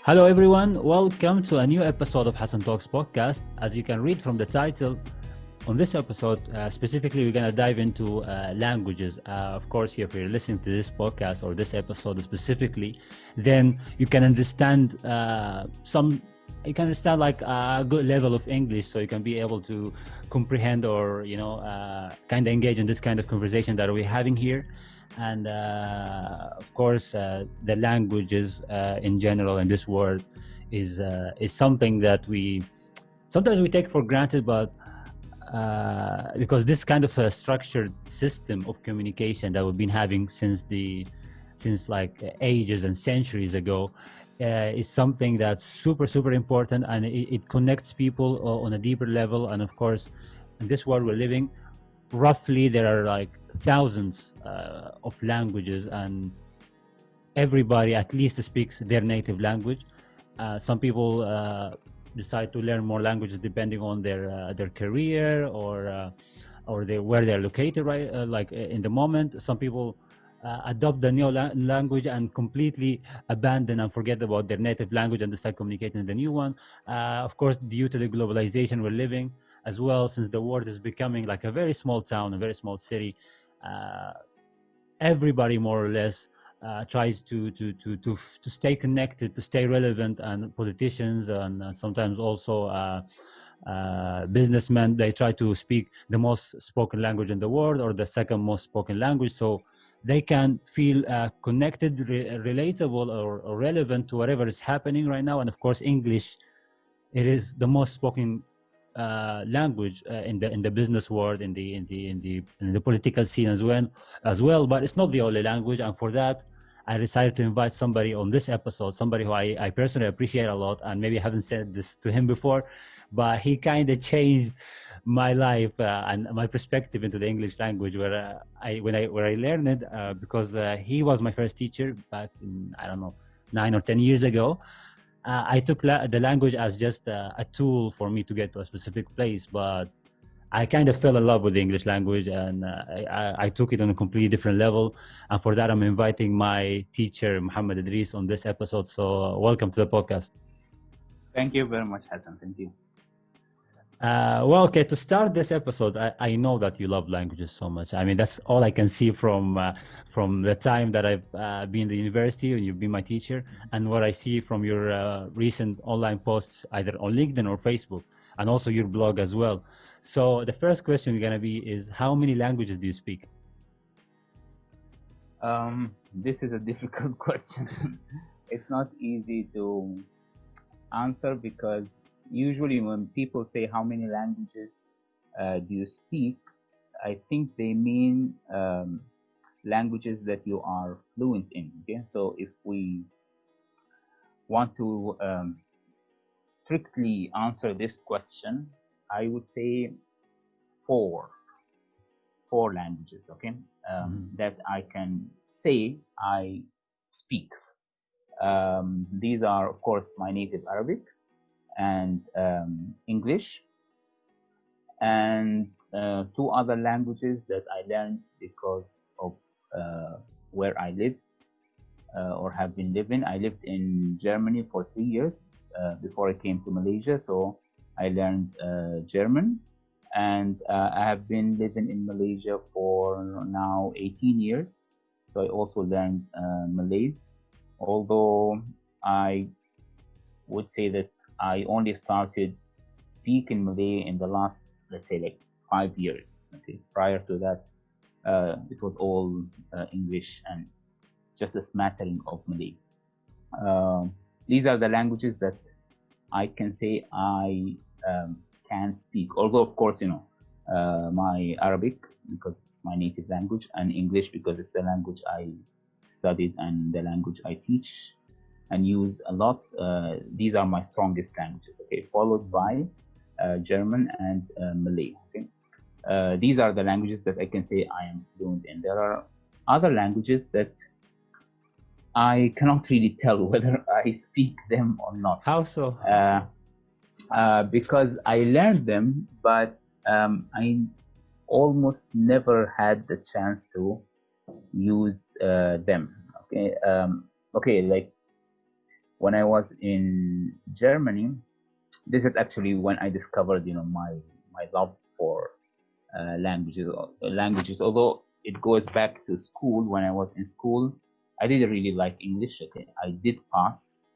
Hello, everyone. Welcome to a new episode of Hassan Talks podcast. As you can read from the title, on this episode, specifically, we're going to dive into languages. Of course, if you're listening to this podcast or this episode specifically, then you can understand like a good level of English, so you can be able to comprehend or kind of engage in this kind of conversation that we're having here. And of course, the languages in general in this world is something that we sometimes we take for granted, but because this kind of a structured system of communication that we've been having since like ages and centuries ago is something that's super important, and it connects people on a deeper level. And of course, in this world we're living, roughly there are like thousands of languages, and everybody at least speaks their native language. Some people decide to learn more languages depending on their career or where they're located, right? Like in the moment, some people adopt the new language and completely abandon and forget about their native language and start communicating in the new one. Of course, due to the globalization we're living as well, since the world is becoming like a very small town, a very small city, everybody more or less tries to stay connected, to stay relevant, and politicians and sometimes also businessmen, they try to speak the most spoken language in the world or the second most spoken language, so they can feel connected, relatable, or relevant to whatever is happening right now. And of course, English, it is the most spoken language in the business world, in the political scene as well. But it's not the only language, and for that, I decided to invite somebody on this episode, somebody who I personally appreciate a lot, and maybe I haven't said this to him before, but he kind of changed my life and my perspective into the English language, where I learned it because he was my first teacher back in, I don't know, 9 or 10 years ago. I took the language as just a tool for me to get to a specific place, but I kind of fell in love with the English language, and I took it on a completely different level. And for that, I'm inviting my teacher, Mohamed Idris, on this episode. So welcome to the podcast. Thank you very much, Hassan. Thank you. Well, okay, to start this episode, I know that you love languages so much. I mean, that's all I can see from the time that I've been in the university and you've been my teacher, and what I see from your recent online posts, either on LinkedIn or Facebook, and also your blog as well. So the first question going to be is, how many languages do you speak? This is a difficult question. It's not easy to answer, because usually when people say how many languages do you speak, I think they mean languages that you are fluent in. Okay, so if we want to strictly answer this question, I would say four languages, okay, that I can say I speak. These are, of course, my native Arabic and English, and two other languages that I learned because of where I lived or have been living. I lived in Germany for 3 years before I came to Malaysia, so I learned German, and I have been living in Malaysia for now 18 years, so I also learned Malay, although I would say that I only started speaking Malay in the last, let's say, like 5 years. Okay, prior to that, it was all English and just a smattering of Malay. These are the languages that I can say I can speak. Although, of course, my Arabic, because it's my native language, and English because it's the language I studied and the language I teach and use a lot. These are my strongest languages, okay, followed by German and Malay. Okay, these are the languages that I can say I am fluent in. There are other languages that I cannot really tell whether I speak them or not. How so? Because I learned them, but I almost never had the chance to use them. Okay, like when I was in Germany, this is actually when I discovered, my love for languages. Although it goes back to school. When I was in school, I didn't really like English. Okay, I did pass.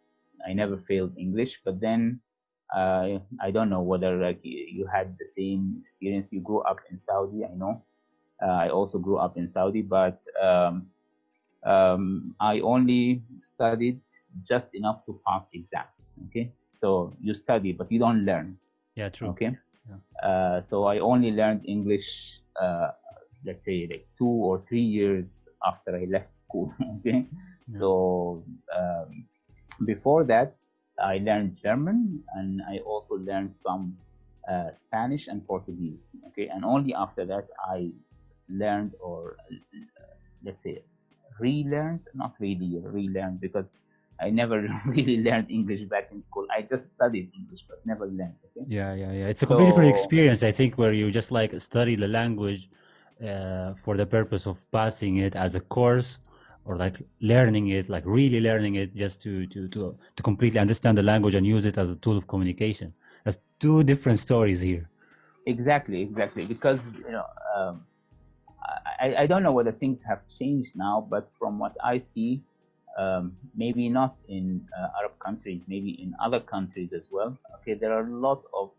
I never failed English, but then I don't know whether like you had the same experience. You grew up in Saudi. I know. I also grew up in Saudi, but I only studied just enough to pass exams. Okay, so you study, but you don't learn. Yeah, true. Okay, Yeah. so I only learned English, let's say like 2 or 3 years after I left school. Okay, Yeah. so before that, I learned German, and I also learned some Spanish and Portuguese. Okay, and only after that I learned, or let's say relearned, not really relearned, because I never really learned English back in school. I just studied English but never learned. Okay. Yeah. It's a completely different So experience, I think, where you just like study the language for the purpose of passing it as a course, or like learning it, like really learning it, just to completely understand the language and use it as a tool of communication. That's two different stories here. exactly, because I don't know whether things have changed now, but from what I see, maybe not in Arab countries, maybe in other countries as well. Okay, there are a lot of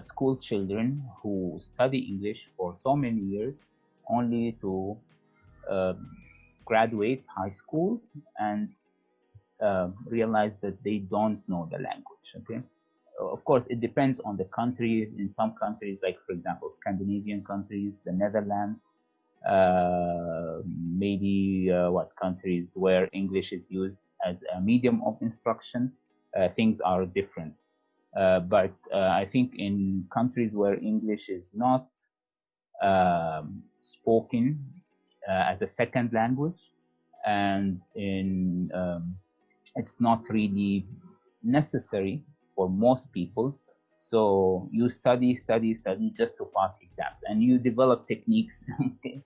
school children who study English for so many years only to uh, graduate high school and realize that they don't know the language. Okay, of course, it depends on the country. In some countries, like for example, Scandinavian countries, the Netherlands, maybe what countries where English is used as a medium of instruction, things are different. But I think in countries where English is not spoken as a second language, and it's not really necessary for most people. So you study just to pass exams, and you develop techniques to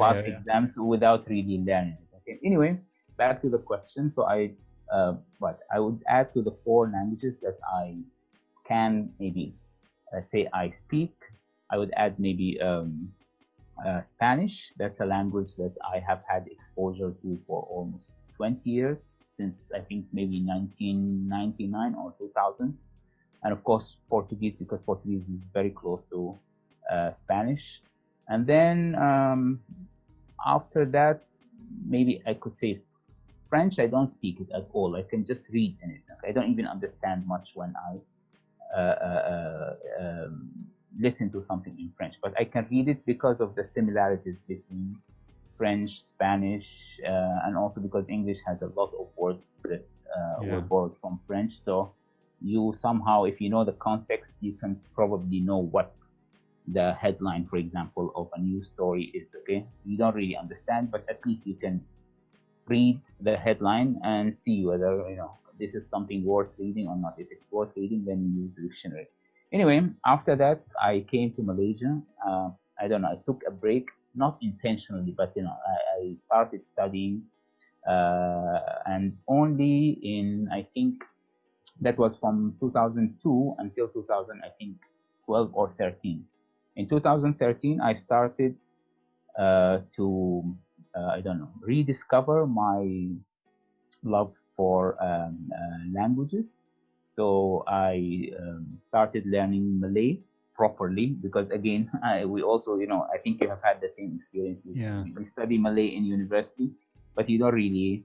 pass exams without really learning. Okay. Anyway, back to the question. So but I would add to the 4 languages that I can maybe say I speak. I would add maybe Spanish. That's a language that I have had exposure to for almost 20 years, since I think maybe 1999 or 2000. And of course, Portuguese, because Portuguese is very close to Spanish. And then after that, maybe I could say French. I don't speak it at all. I can just read in it. I don't even understand much when I listen to something in French, but I can read it because of the similarities between French, Spanish, and also because English has a lot of words that were borrowed from French. So you somehow, if you know the context, you can probably know what the headline, for example, of a news story is. Okay, you don't really understand, but at least you can read the headline and see whether this is something worth reading or not. If it's worth reading, then you use the dictionary. Anyway, after that, I came to Malaysia. I don't know, I took a break, not intentionally, but I started studying, and only in, I think that was from 2002 until 2000, I think 12 or 13. In 2013, I started to I don't know, rediscover my love for languages. So I started learning Malay properly, because again, we also, I think you have had the same experiences. You study Malay in university, but you don't really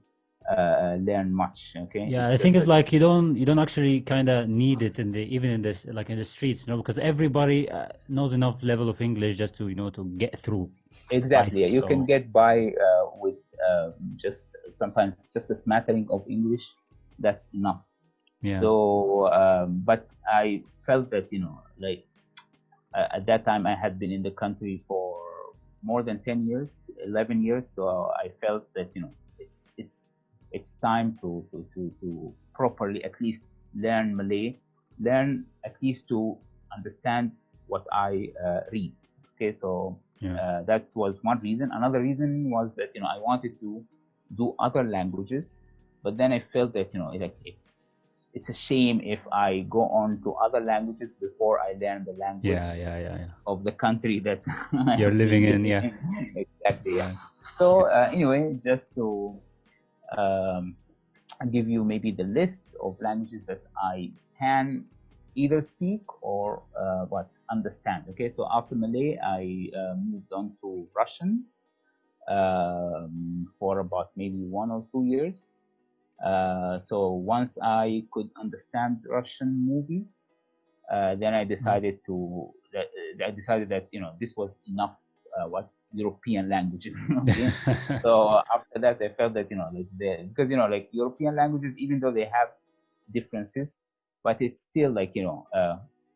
learn much. Okay. Yeah, I think it's like you don't actually kind of need it even in this, like in the streets, because everybody knows enough level of English just to to get through. Exactly. You can get by with just sometimes just a smattering of English. That's enough. Yeah. So, but I felt that like at that time I had been in the country for more than 10 years, 11 years. So I felt that it's time to properly at least learn Malay, learn at least to understand what I read. Okay, so that was one reason. Another reason was that I wanted to do other languages but then I felt that, like it's a shame if I go on to other languages before I learn the language Yeah. of the country that You're living in, yeah. Exactly, yeah. So anyway, just to give you maybe the list of languages that I can either speak or understand. Okay, so after Malay, I moved on to Russian for about maybe 1 or 2 years. So once I could understand Russian movies, then I decided that this was enough. European languages. Okay, so after that I felt that because like European languages, even though they have differences, but it's still like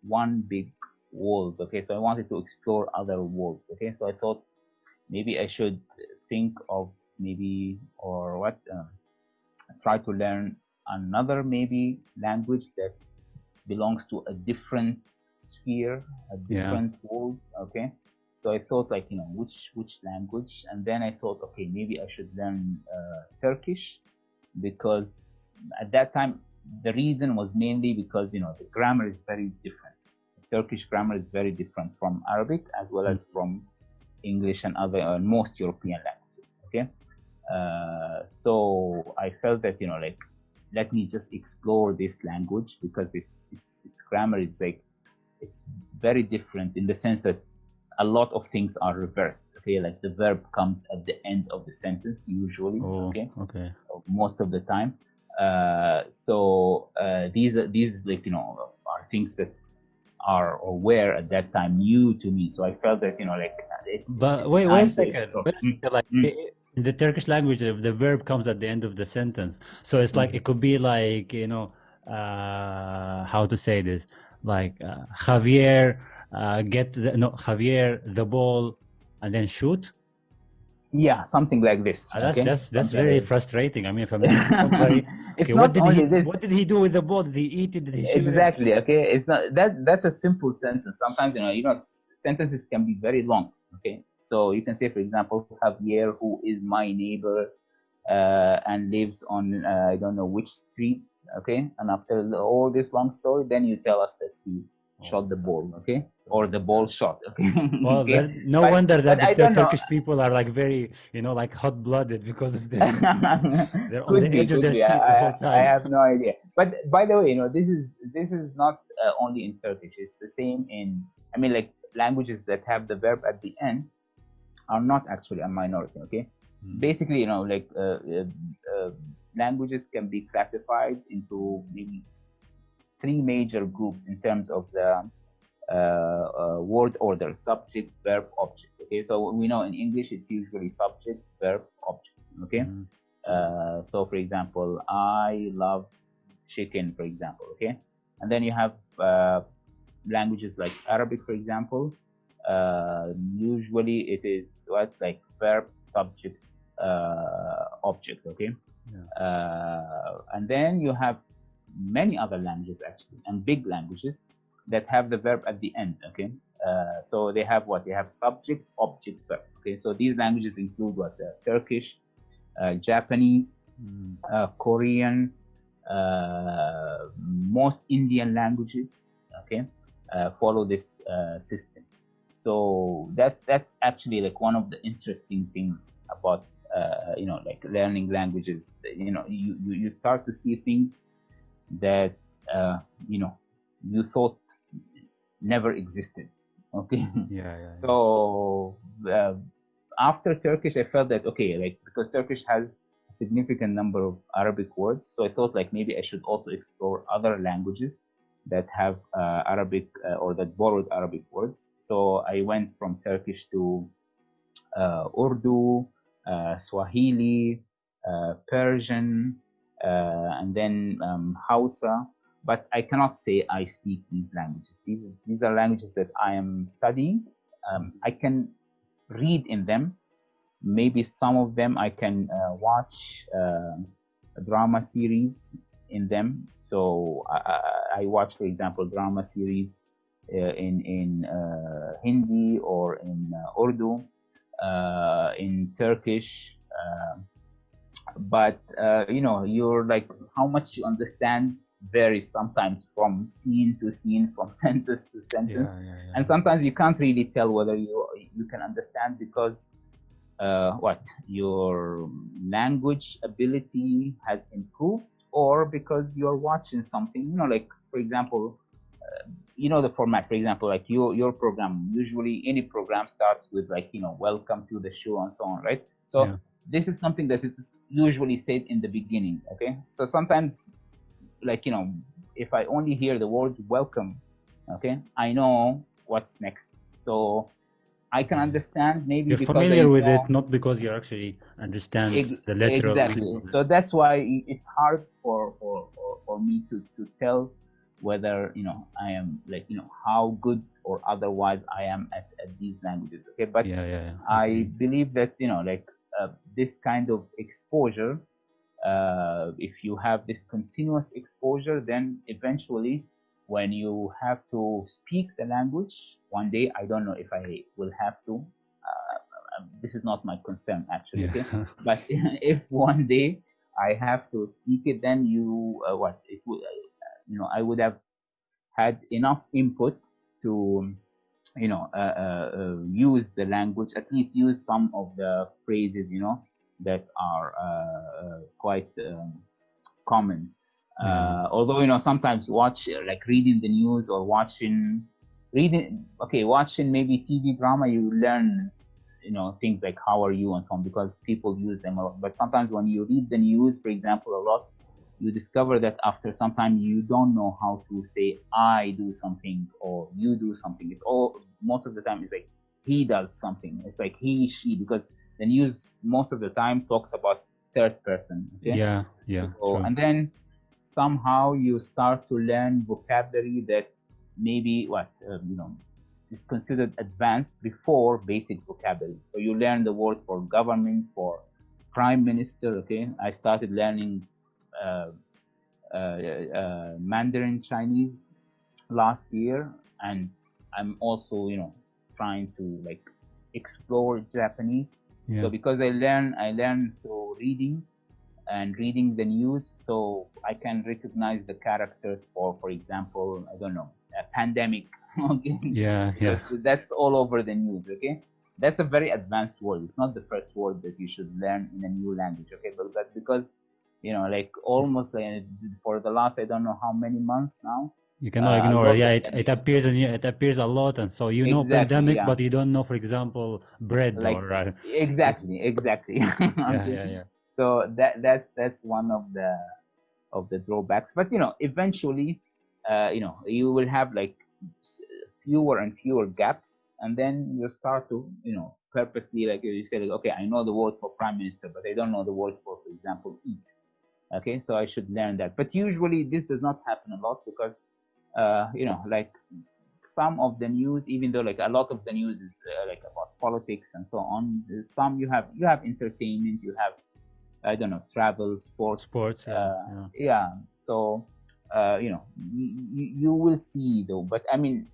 one big world. Okay, so I wanted to explore other worlds. Okay, so I thought maybe I should think of try to learn another maybe language that belongs to a different sphere, a different world. Okay, so I thought like which language, and then I thought, okay, maybe I should learn Turkish, because at that time the reason was mainly because the grammar is very different. The Turkish grammar is very different from Arabic as well as from English and other most European languages. Okay, so I felt that like, let me just explore this language, because its grammar is like, it's very different in the sense that a lot of things are reversed. Okay, like the verb comes at the end of the sentence usually. Okay, most of the time. So these like are things that are or were at that time new to me. So I felt that like wait a second. Like in the Turkish language, the verb comes at the end of the sentence. So it's like it could be like how to say this, like Javier Javier the ball and then shoot. Yeah, something like this. That's very frustrating. I mean, if I'm listening to somebody, okay, what did he do with the ball? Did he eat it? Did he shoot exactly it? Okay, it's not that's a simple sentence. Sometimes sentences can be very long. Okay, so you can say, for example, Javier, who is my neighbor and lives on I don't know which street. Okay, and after all this long story, then you tell us that he shot the ball. Okay, or the ball shot. Okay. Well, okay? no wonder that the Turkish know. people are like very, like hot-blooded because of this. They're on the edge of their seat the whole time. I have no idea. But by the way, this is not only in Turkish. It's the same in, I mean, like languages that have the verb at the end are not actually a minority. Okay, basically, like languages can be classified into maybe 3 major groups in terms of the word order: subject, verb, object. Okay, so we know in English it's usually subject, verb, object. Okay, so for example, I love chicken, for example. Okay, and then you have languages like Arabic, for example. Usually it is like verb, subject, object. Okay, and then you have many other languages actually, and big languages that have the verb at the end. Okay, so they have they have subject, object, verb. Okay, so these languages include Turkish, Japanese, Korean, most Indian languages. Okay, follow this system. So that's actually like one of the interesting things about like learning languages. You start to see things that you thought never existed. Okay. So after Turkish, I felt that okay, like because Turkish has a significant number of Arabic words, so I thought like maybe I should also explore other languages that have Arabic or that borrowed Arabic words. So I went from Turkish to Urdu, Swahili, Persian, and then Hausa. But I cannot say I speak these languages. These are languages that I am studying. I can read in them. Maybe some of them I can watch a drama series in them. So I watch, for example, drama series in Hindi or in Urdu, in Turkish, but you're like, how much you understand varies sometimes from scene to scene, from sentence to sentence, and sometimes you can't really tell whether you can understand because your language ability has improved, or because you're watching something, like for example, the format, for example, like your program, usually any program starts with like, welcome to the show and so on, right? So this is something that is usually said in the beginning. Okay, so sometimes, like, if I only hear the word welcome, okay, I know what's next, so I can understand, maybe you're because familiar with it, not because you actually understand the literal exactly. So that's why it's hard for me to tell whether I am, like, how good or otherwise I am at these languages. Okay, but I believe that like this kind of exposure, if you have this continuous exposure, then eventually when you have to speak the language one day, I don't know if I will have to, this is not my concern actually, okay, but if one day I have to speak it, then I would have had enough input to use the language, at least use some of the phrases that are quite common. Although sometimes like reading the news or watching maybe TV drama, you learn things like how are you and so on, because people use them a lot. But sometimes when you read the news, for example, a lot, you discover that after some time you don't know how to say I do something or you do something. It's all, most of the time it's like he does something. It's like he, she, because the news most of the time talks about third person. Okay? So, and then somehow you start to learn vocabulary that maybe is considered advanced before basic vocabulary. So you learn the word for government, for prime minister. Okay, I started learning Mandarin Chinese last year, and I'm also trying to like explore Japanese. So because I learn through reading and reading the news, so I can recognize the characters for example, I don't know, a pandemic. Okay, that's all over the news. Okay, that's a very advanced word. It's not the first word that you should learn in a new language. Okay, but because like almost like for the last, I don't know how many months now, you cannot ignore it. It appears it appears a lot, and so pandemic, but you don't know, for example, bread, like, or exactly. Okay. So that's one of the drawbacks. But eventually, you will have like fewer and fewer gaps, and then you start to purposely, like you say, like, okay, I know the word for prime minister, but I don't know the word for example, eat. Okay, so I should learn that. But usually this does not happen a lot because like some of the news, even though like a lot of the news is like about politics and so on, some you have entertainment, you have, I don't know, travel, sports. So you will see though. But I mean,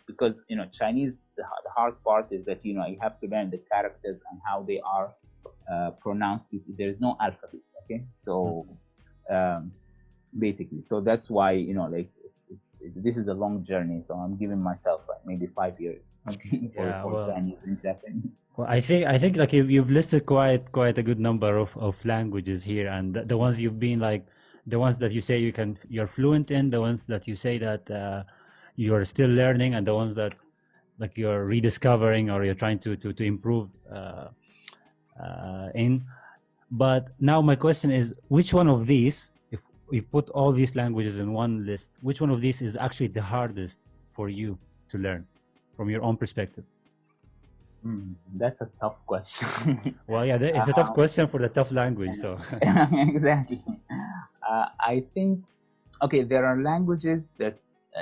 because Chinese, the hard part is that you have to learn the characters and how they are pronounced. There's no alphabet. Okay, so basically, so that's why like this is a long journey. So I'm giving myself like maybe 5 years for Chinese and Japanese. Well, I think like you've listed quite a good number of languages here, and the ones you've been like, the ones that you say you're fluent in, the ones that you say that you're still learning, and the ones that like you're rediscovering or you're trying to improve in. But now my question is, which one of these, if we've put all these languages in one list, which one of these is actually the hardest for you to learn from your own perspective? That's a tough question. Well, yeah, it's a tough question for the tough language. So exactly. I think, okay, there are languages that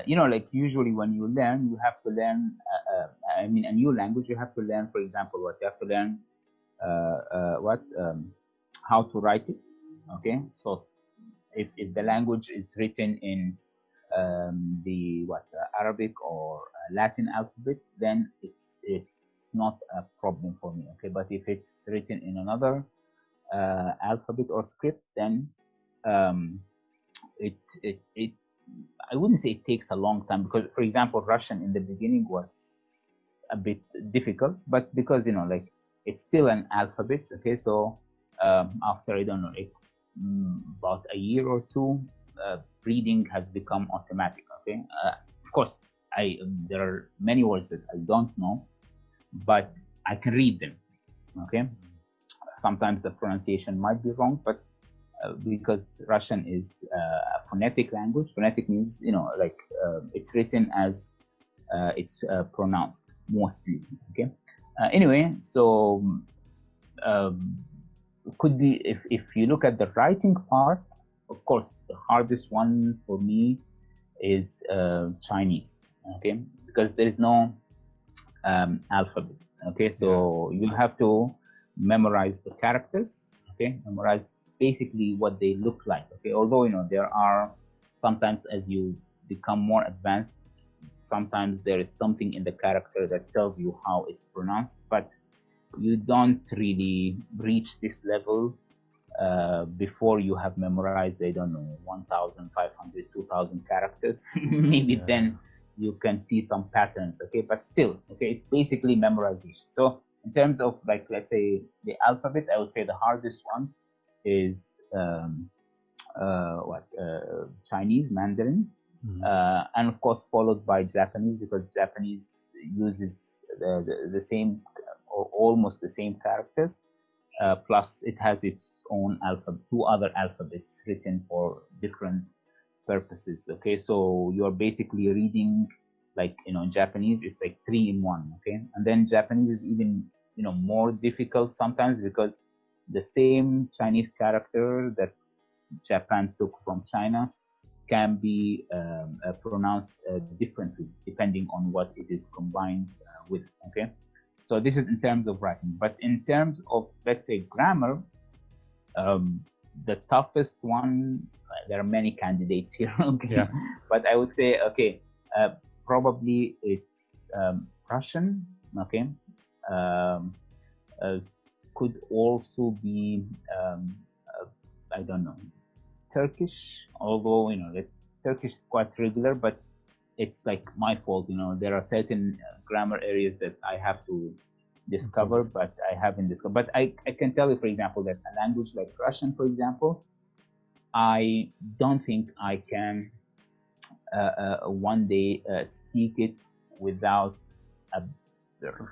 like usually when you learn, you have to learn. I mean, a new language, you have to learn. For example, you have to learn how to write it. Okay, so if the language is written in the Arabic or Latin alphabet, then it's not a problem for me. Okay, but if it's written in another alphabet or script, then it I wouldn't say it takes a long time, because, for example, Russian in the beginning was a bit difficult, but because like it's still an alphabet. Okay, so after, I don't know, like about a year or two, reading has become automatic. Okay, of course, there are many words that I don't know, but I can read them. Okay, sometimes the pronunciation might be wrong, but because Russian is a phonetic language. Phonetic means, like it's written as it's pronounced mostly. Okay. Anyway, so could be, if you look at the writing part, of course, the hardest one for me is Chinese. Okay, because there is no alphabet. Okay, so you have to memorize the characters. Okay, memorize basically what they look like. Okay, although there are sometimes, as you become more advanced, sometimes there is something in the character that tells you how it's pronounced, but you don't really reach this level before you have memorized, I don't know, 1,500, 2,000 characters. Maybe then you can see some patterns. Okay, but still, okay, it's basically memorization. So in terms of, like, let's say the alphabet, I would say the hardest one is Chinese, Mandarin, and of course followed by Japanese, because Japanese uses the same or almost the same characters, plus it has its own alphabet, two other alphabets written for different purposes. Okay, so you're basically reading, like, Japanese is like 3 in 1. Okay, and then Japanese is even more difficult sometimes, because the same Chinese character that Japan took from China can be pronounced differently depending on what it is combined with. Okay, so this is in terms of writing. But in terms of, let's say, grammar, the toughest one, there are many candidates here. Okay, yeah. But I would say, okay, probably it's Russian. Okay, could also be I don't know, Turkish, although like, Turkish is quite regular, but it's like my fault. There are certain grammar areas that I have to discover, but I haven't discovered. But I can tell you, for example, that a language like Russian, for example, I don't think I can one day speak it without a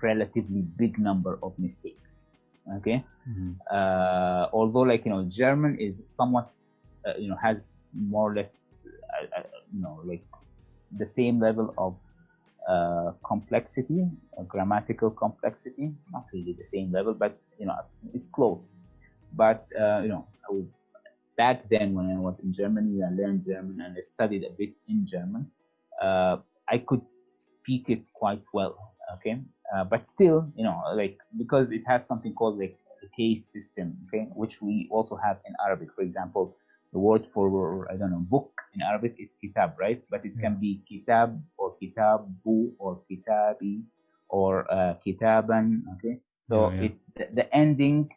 relatively big number of mistakes. Okay, although, like, German is somewhat has more or less like the same level of complexity, grammatical complexity, not really the same level, but it's close. But back then, when I was in Germany, I learned German and I studied a bit in German. I could speak it quite well. Okay, but still, like, because it has something called like the case system. Okay, which we also have in Arabic. For example, the word for, I don't know, book in Arabic is kitab, right? But it can be kitab or kitabu or kitabi or kitaban. Okay, so the ending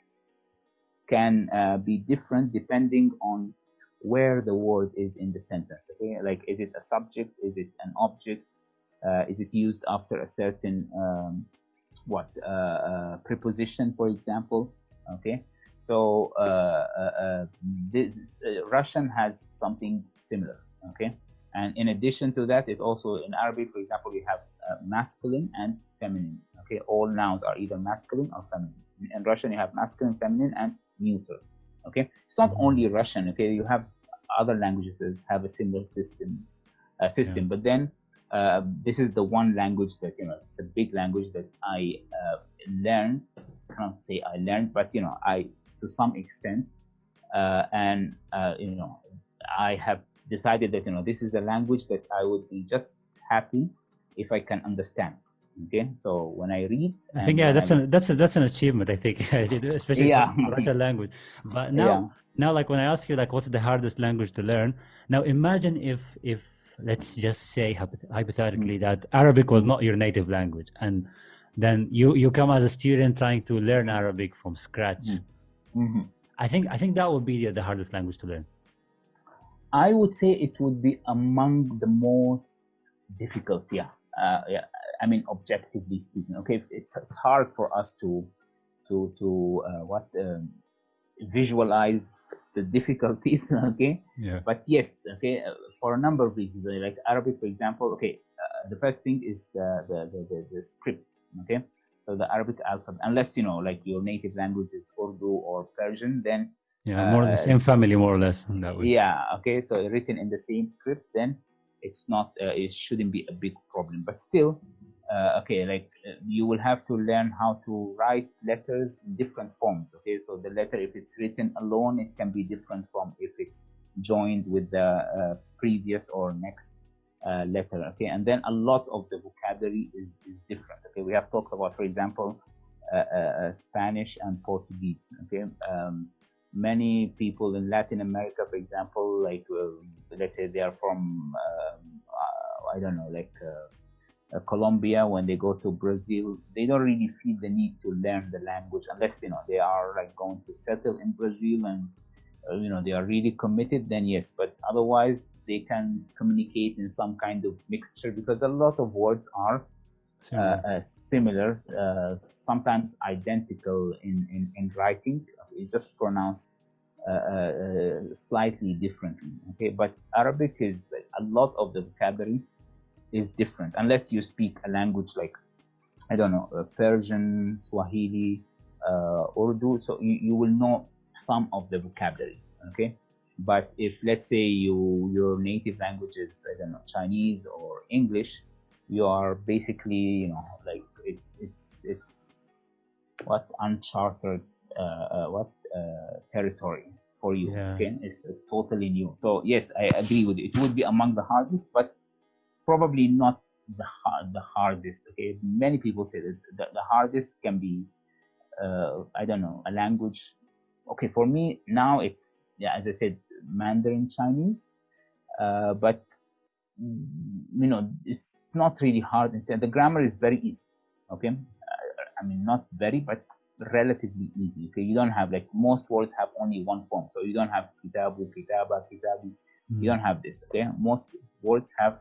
can be different depending on where the word is in the sentence. Okay, like, is it a subject? Is it an object? Is it used after a certain preposition, for example? Okay, so Russian has something similar. Okay, and in addition to that, it also, in Arabic, for example, we have masculine and feminine. Okay, all nouns are either masculine or feminine. In Russian, you have masculine, feminine, and neuter. Okay, it's not only Russian. Okay, you have other languages that have a similar system, but then this is the one language that it's a big language that I learned. I can't say I learned, but I, to some extent, and I have decided that this is the language that I would be just happy if I can understand. Okay, so when I read, I think that's an achievement. I think, especially for Russian language. But now, like, when I ask you, like, what's the hardest language to learn? Now, imagine if let's just say hypothetically that Arabic was not your native language, and then you come as a student trying to learn Arabic from scratch. I think that would be the hardest language to learn. I would say it would be among the most difficult. Yeah. Yeah. I mean, objectively speaking, okay, it's hard for us to visualize the difficulties. Okay. Yeah. But yes, okay, for a number of reasons, like Arabic, for example. Okay, the first thing is the script. Okay, so the Arabic alphabet, unless like your native language is Urdu or Persian, then Yeah, more the same family, more or less, in that way. yeah, okay, so written in the same script, then it's not it shouldn't be a big problem. But still, okay, like you will have to learn how to write letters in different forms. Okay, so the letter, if it's written alone, it can be different from if it's joined with the previous or next letter. Okay, and then a lot of the vocabulary is different. Okay, we have talked about, for example, Spanish and Portuguese. Okay, many people in Latin America, for example, like let's say they are from I don't know, like Colombia. When they go to Brazil, they don't really feel the need to learn the language unless they are like going to settle in Brazil and they are really committed. Then yes, but otherwise they can communicate in some kind of mixture, because a lot of words are similar, sometimes identical in writing. It's just pronounced slightly differently. Okay, but Arabic is a lot of the vocabulary is different, unless you speak a language like, I don't know, Persian, Swahili, Urdu. So you will know some of the vocabulary. Okay, but if, let's say, your native language is, I don't know, Chinese or English, you are basically like it's what uncharted territory for you. Yeah. Okay, it's totally new. So yes, I agree with you. It would be among the hardest, but probably not the hardest. Okay, many people say that the hardest can be I don't know, a language. Okay, for me now it's, yeah, as I said, Mandarin Chinese, but it's not really hard. The grammar is very easy. Okay, I mean, not very, but relatively easy. Okay, you don't have, like, most words have only one form, so you don't have kitabu, kitaba, kitabi. You don't have this. Okay, most words have,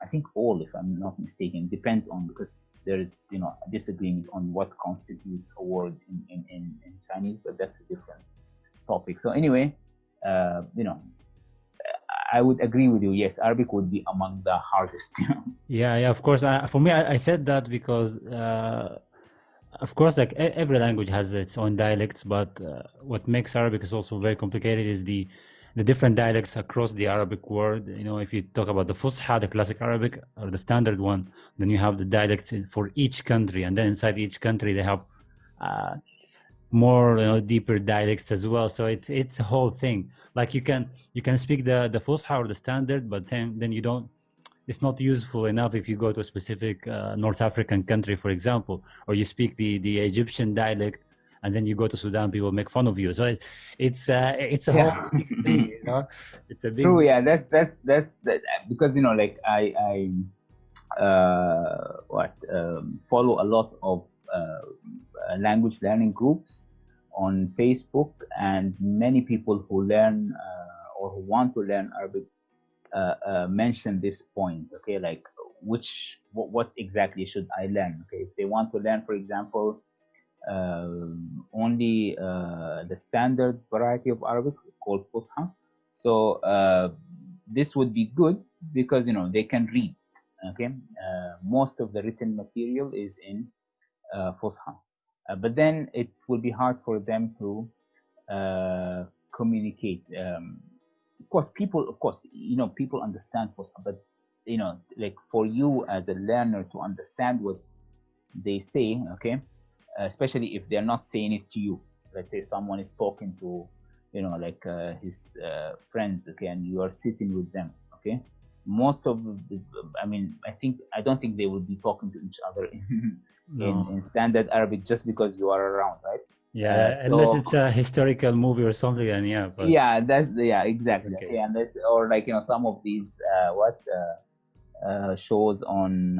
I think all, if I'm not mistaken, depends on, because there is a disagreement on what constitutes a word in Chinese, but that's a different topic. So anyway, I would agree with you. Yes, Arabic would be among the hardest. Yeah, of course. For me, I said that because, of course, like every language has its own dialects, but what makes Arabic is also very complicated is the different dialects across the Arabic world. If you talk about the Fusha, the classic Arabic, or the standard one, then you have the dialects for each country, and then inside each country they have more deeper dialects as well. So it's a whole thing. Like you can speak the Fusha or the standard, but then you don't. It's not useful enough if you go to a specific North African country, for example, or you speak the Egyptian dialect, and then you go to Sudan, people make fun of you. So it's a whole thing, It's a big. True. Yeah, that's because like I follow a lot of language learning groups on Facebook, and many people who learn or who want to learn Arabic mention this point. Okay, like what exactly should I learn? Okay, if they want to learn, for example, only the standard variety of Arabic called Fusha, so this would be good because they can read. Okay, most of the written material is in Fusha, but then it will be hard for them to communicate. Of course, people understand Fusha, but like for you as a learner to understand what they say, okay, especially if they're not saying it to you. Let's say someone is talking to like his friends, okay, and you are sitting with them, okay. Most of I don't think they will be talking to each other in standard Arabic just because you are around, right? Yeah, unless it's a historical movie or something, then yeah. But yeah, exactly. Okay, unless, or like some of these shows on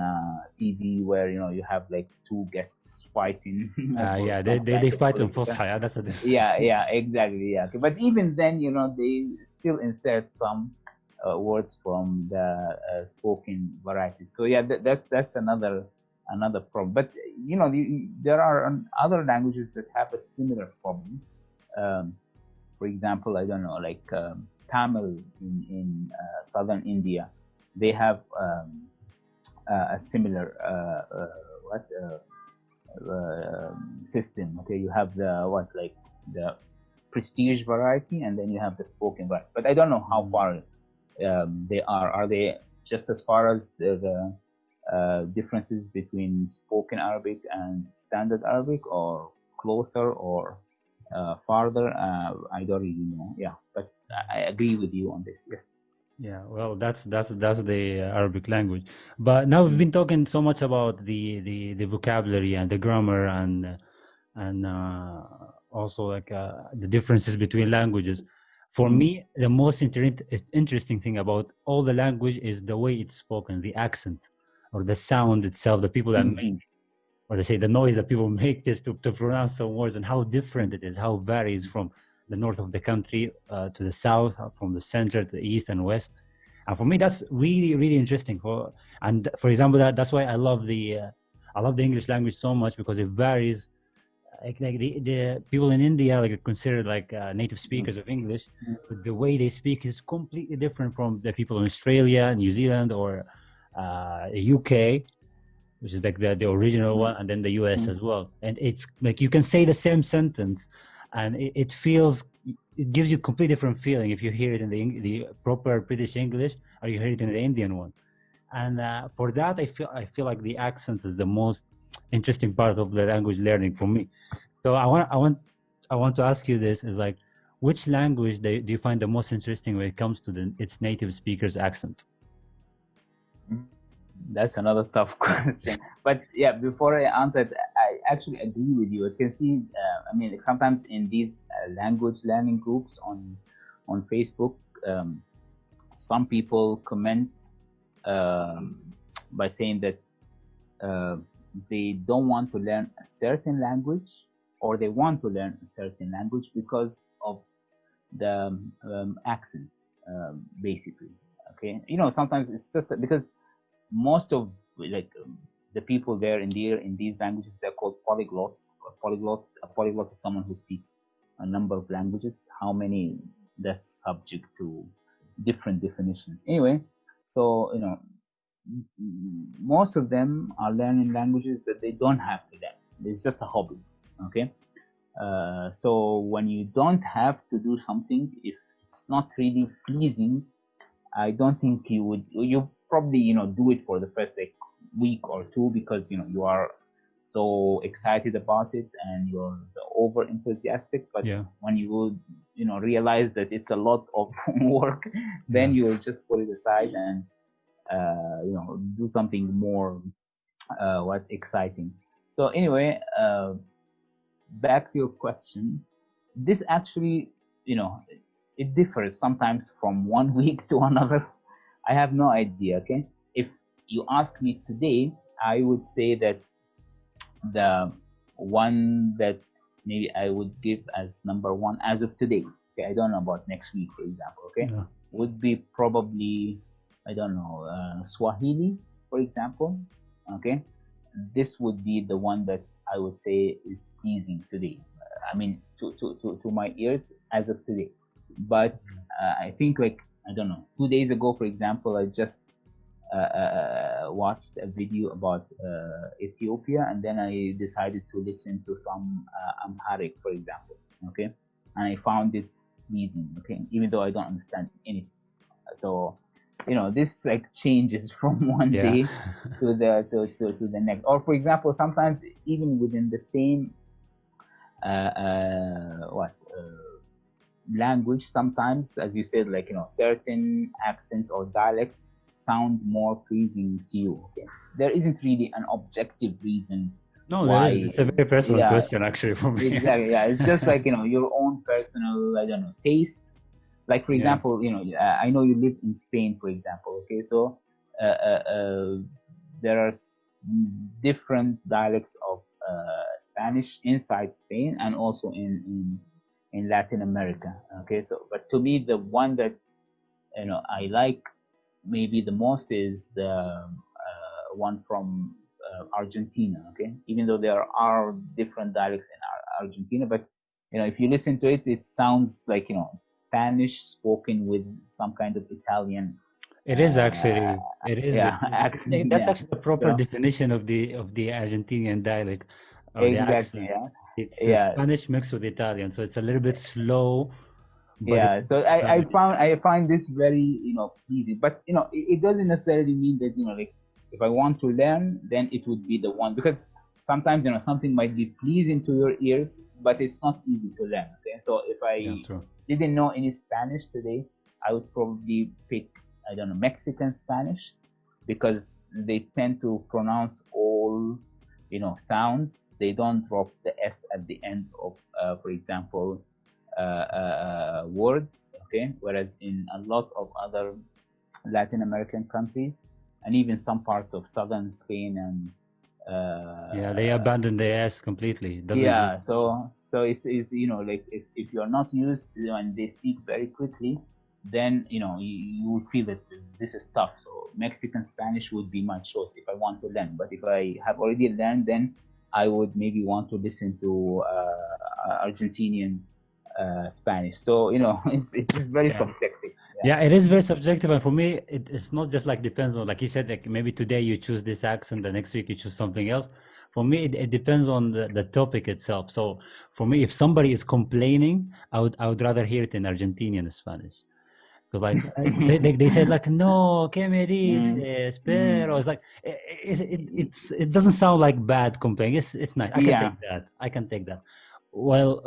TV where you have like two guests fighting for Yeah, some they kind of fight in political. Fusha. Yeah, that's a different. Yeah, exactly. Yeah, okay. But even then, they still insert some words from the spoken varieties. So yeah, that's another problem. But there are other languages that have a similar problem. For example, I don't know, like Tamil in southern India, they have a similar system. Okay, you have the prestige variety, and then you have the spoken variety. But I don't know how far they are. Are they just as far as the differences between spoken Arabic and standard Arabic, or closer, or farther? I don't really know. Yeah, but I agree with you on this. Yes. Yeah, well, that's the Arabic language. But now we've been talking so much about the vocabulary and the grammar and also like the differences between languages. For me, the most interesting thing about all the language is the way it's spoken, the accent or the sound itself, the people that make, or they say the noise that people make just to pronounce some words, and how different it is, how it varies from the north of the country to the south, from the center to the east and west. And for me, that's really, really interesting. For example, that's why I love the English language so much, because it varies. Like the people in India like considered like native speakers of English, but the way they speak is completely different from the people in Australia, New Zealand, or UK, which is like the original one, and then the US as well. And it's like you can say the same sentence, and it gives you a completely different feeling if you hear it in the proper British English, or you hear it in the Indian one. And for that, I feel like the accent is the most interesting part of the language learning for me. So I want to ask you this: is like, which language do you find the most interesting when it comes to its native speaker's accent? That's another tough question. But yeah, before I answer it, I actually agree with you. I can see, I mean, like sometimes in these language learning groups on Facebook, some people comment by saying that they don't want to learn a certain language, or they want to learn a certain language because of the accent, basically. Okay, sometimes it's just because most of the people there in these languages, they're called polyglots. A polyglot is someone who speaks a number of languages. How many? That's subject to different definitions. Anyway, so most of them are learning languages that they don't have to learn. It's just a hobby. Okay, so when you don't have to do something, if it's not really pleasing, I don't think you probably do it for the first week or two, because you are so excited about it and you're over enthusiastic. But when you realize that it's a lot of work, then you'll just put it aside and do something more exciting. So anyway, back to your question. This actually it differs sometimes from one week to another. I have no idea. Okay, if you ask me today, I would say that the one that maybe I would give as number one as of today, okay, I don't know about next week, for example, okay, would be probably, I don't know, Swahili, for example. Okay, this would be the one that I would say is pleasing today. I mean, to my ears as of today. But I think, like, I don't know, 2 days ago, for example, I just watched a video about Ethiopia, and then I decided to listen to some Amharic, for example. Okay, and I found it pleasing. Okay, even though I don't understand anything. So this like changes from one day to the next. Or for example, sometimes even within the same language, sometimes, as you said, like certain accents or dialects sound more pleasing to you. Okay, there isn't really an objective reason. No, there isn't. It's a very personal question, actually, for me. Exactly. Yeah, it's just like your own personal, I don't know, taste. Like, for example, I know you live in Spain, for example. Okay, so there are different dialects of Spanish inside Spain and also in Latin America. Okay, so but to me, the one that I like maybe the most is the one from Argentina. Okay, even though there are different dialects in Argentina, but if you listen to it, it sounds like Spanish spoken with some kind of Italian. It is actually. It is. Yeah, accent. That's Yeah, actually the proper so definition of the Argentinian dialect or the exactly. accent. Yeah, It's yeah, Spanish mixed with Italian, so it's a little bit slow, but yeah. So it's I find this very pleasing, but it doesn't necessarily mean that like if I want to learn, then it would be the one, because sometimes something might be pleasing to your ears, but it's not easy to learn. Okay, so if yeah, I true. didn't know any Spanish today, I would probably pick, I don't know, Mexican Spanish, because they tend to pronounce all sounds. They don't drop the S at the end of for example words. Okay, whereas in a lot of other Latin American countries and even some parts of southern Spain and Yeah, they abandoned the S completely. It doesn't exist. yeah, so it's like if you're not used to and they speak very quickly, then you would feel that this is tough. So Mexican Spanish would be my choice if I want to learn. But if I have already learned, then I would maybe want to listen to Argentinian Spanish. So it's just very Yeah. subjective. Yeah, it is very subjective, and for me, it's not just like depends on, like you said, like maybe today you choose this accent, the next week you choose something else. For me, it depends on the topic itself. So for me, if somebody is complaining, I would rather hear it in Argentinian Spanish. Because like they said like no, que me Mm, dices, pero mm, it's like it doesn't sound like bad complaining. It's nice. I can yeah. take that. I can take that. Well,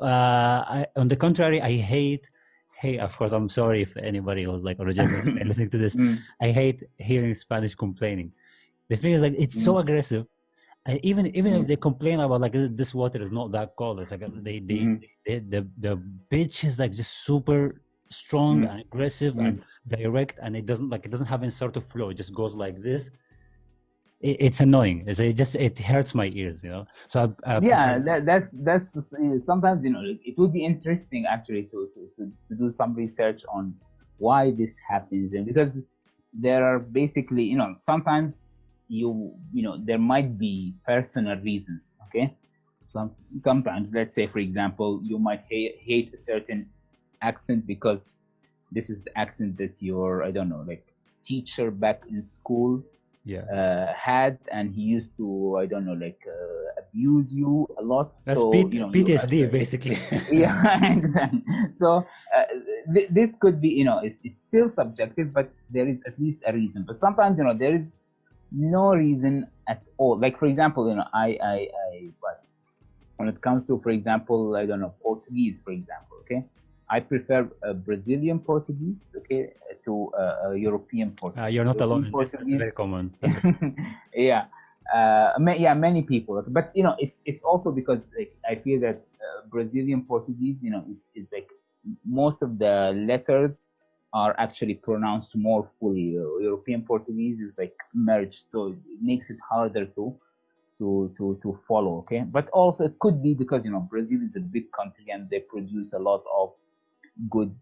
on the contrary, I hate. Hey, of course, I'm sorry if anybody was like originally from Spain listening to this. Mm, I hate hearing Spanish complaining. The thing is like it's so mm, aggressive. Even if mm, they complain about like this water is not that cold, it's like mm, the pitch is like just super strong mm, and aggressive and mm. direct, and it doesn't have any sort of flow. It just goes like this. It's annoying. It hurts my ears, I Yeah, prefer. that's sometimes like, it would be interesting actually to do some research on why this happens, and because there are basically sometimes there might be personal reasons. Okay, sometimes, let's say for example, you might hate a certain accent because this is the accent that your, I don't know, like teacher back in school Yeah, had, and he used to, I don't know, like abuse you a lot. that's So you PTSD basically. yeah, exactly. So this could be, it's still subjective, but there is at least a reason. But sometimes there is no reason at all. Like for example, but when it comes to, for example, I don't know, Portuguese, for example. Okay, I prefer Brazilian Portuguese, okay, to European You're Portuguese. not alone European in this. That's very Portuguese, common. That's yeah, yeah, many people. But it's also because like I feel that Brazilian Portuguese, is like most of the letters are actually pronounced more fully. European Portuguese is like merged, so it makes it harder to follow. Okay, but also it could be because Brazil is a big country and they produce a lot of good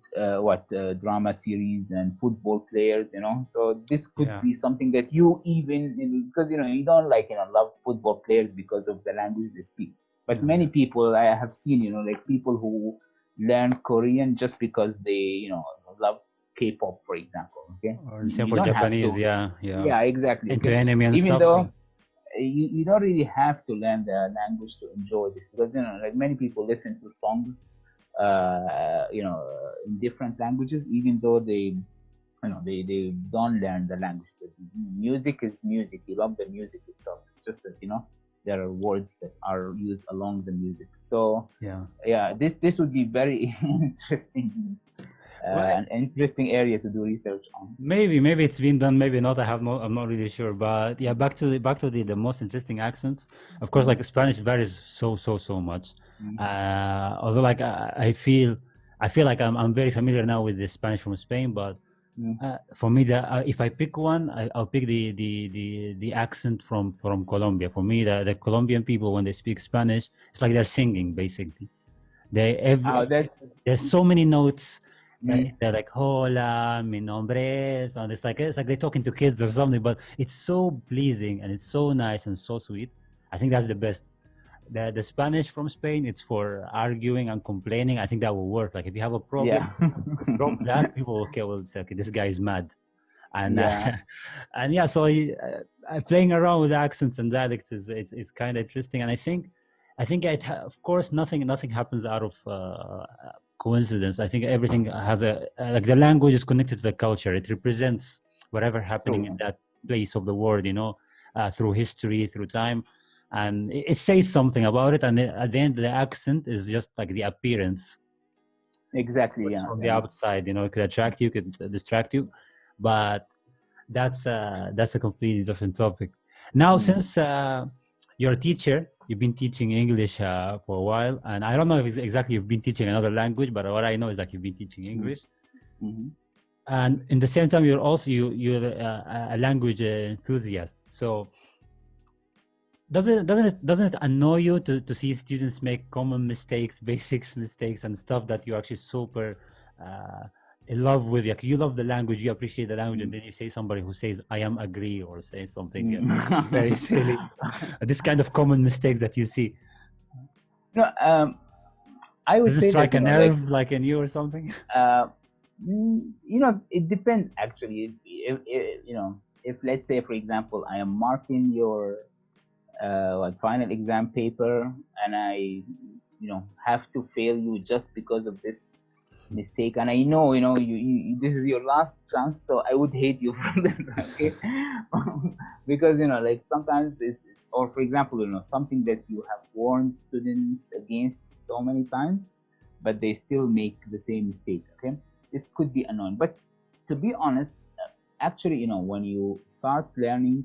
drama series and football players, so this could yeah. be something that you even, because you don't like love football players because of the language they speak, but Yeah. many people I have seen, like people who learn Korean just because they love K-pop, for example. Okay, Or the same you for don't have Japanese. to. Yeah, yeah. Yeah, exactly. Into Okay, anime and even stuff. though So you don't really have to learn the language to enjoy this, because like many people listen to songs in different languages, even though they don't learn the language. The music is music, you love the music itself. It's just that there are words that are used along the music. So yeah. this would be very interesting, Well, an interesting area to do research on. maybe it's been done, maybe not. I'm not really sure. But yeah, back to the most interesting accents. Of course, Mm, like Spanish varies so much. mm, Although like I feel like I'm very familiar now with the Spanish from Spain, but For me, if I pick one, I'll pick the accent from Colombia. For me, the Colombian people, when they speak Spanish, it's like they're singing basically. There's so many notes. They're like hola, mi nombre es, and it's like they're talking to kids or something. But it's so pleasing and it's so nice and so sweet. I think that's the best. The Spanish from Spain, it's for arguing and complaining. I think that will work. Like if you have a problem, drop that. People, okay, well, it's okay. This guy is mad, and and yeah. So playing around with accents and dialects is kind of interesting. And I think of course, nothing happens out of coincidence. I think everything has like the language is connected to the culture. It represents whatever happening in that place of the world. Through history, through time. And it says something about it, and at the end the accent is just like the appearance. Exactly. From the outside, it could attract you, could distract you, but that's a completely different topic. Now, since you're a teacher, you've been teaching English for a while, and I don't know if exactly you've been teaching another language, but what I know is that you've been teaching English. And in the same time, you're a language enthusiast. So doesn't it annoy you to see students make common mistakes, basics mistakes, and stuff that you're actually super in love with? Like you love the language, you appreciate the language, and then you say somebody who says "I am agree" or say something very silly. This kind of common mistakes that you see. No, I would say that strike a nerve like in you or something. It depends actually. If let's say, for example, I am marking your final exam paper, and I have to fail you just because of this mistake, and I know you this is your last chance, so I would hate you for this, okay? Because like sometimes it's or for example something that you have warned students against so many times, but they still make the same mistake, okay? This could be annoying. But to be honest, actually when you start learning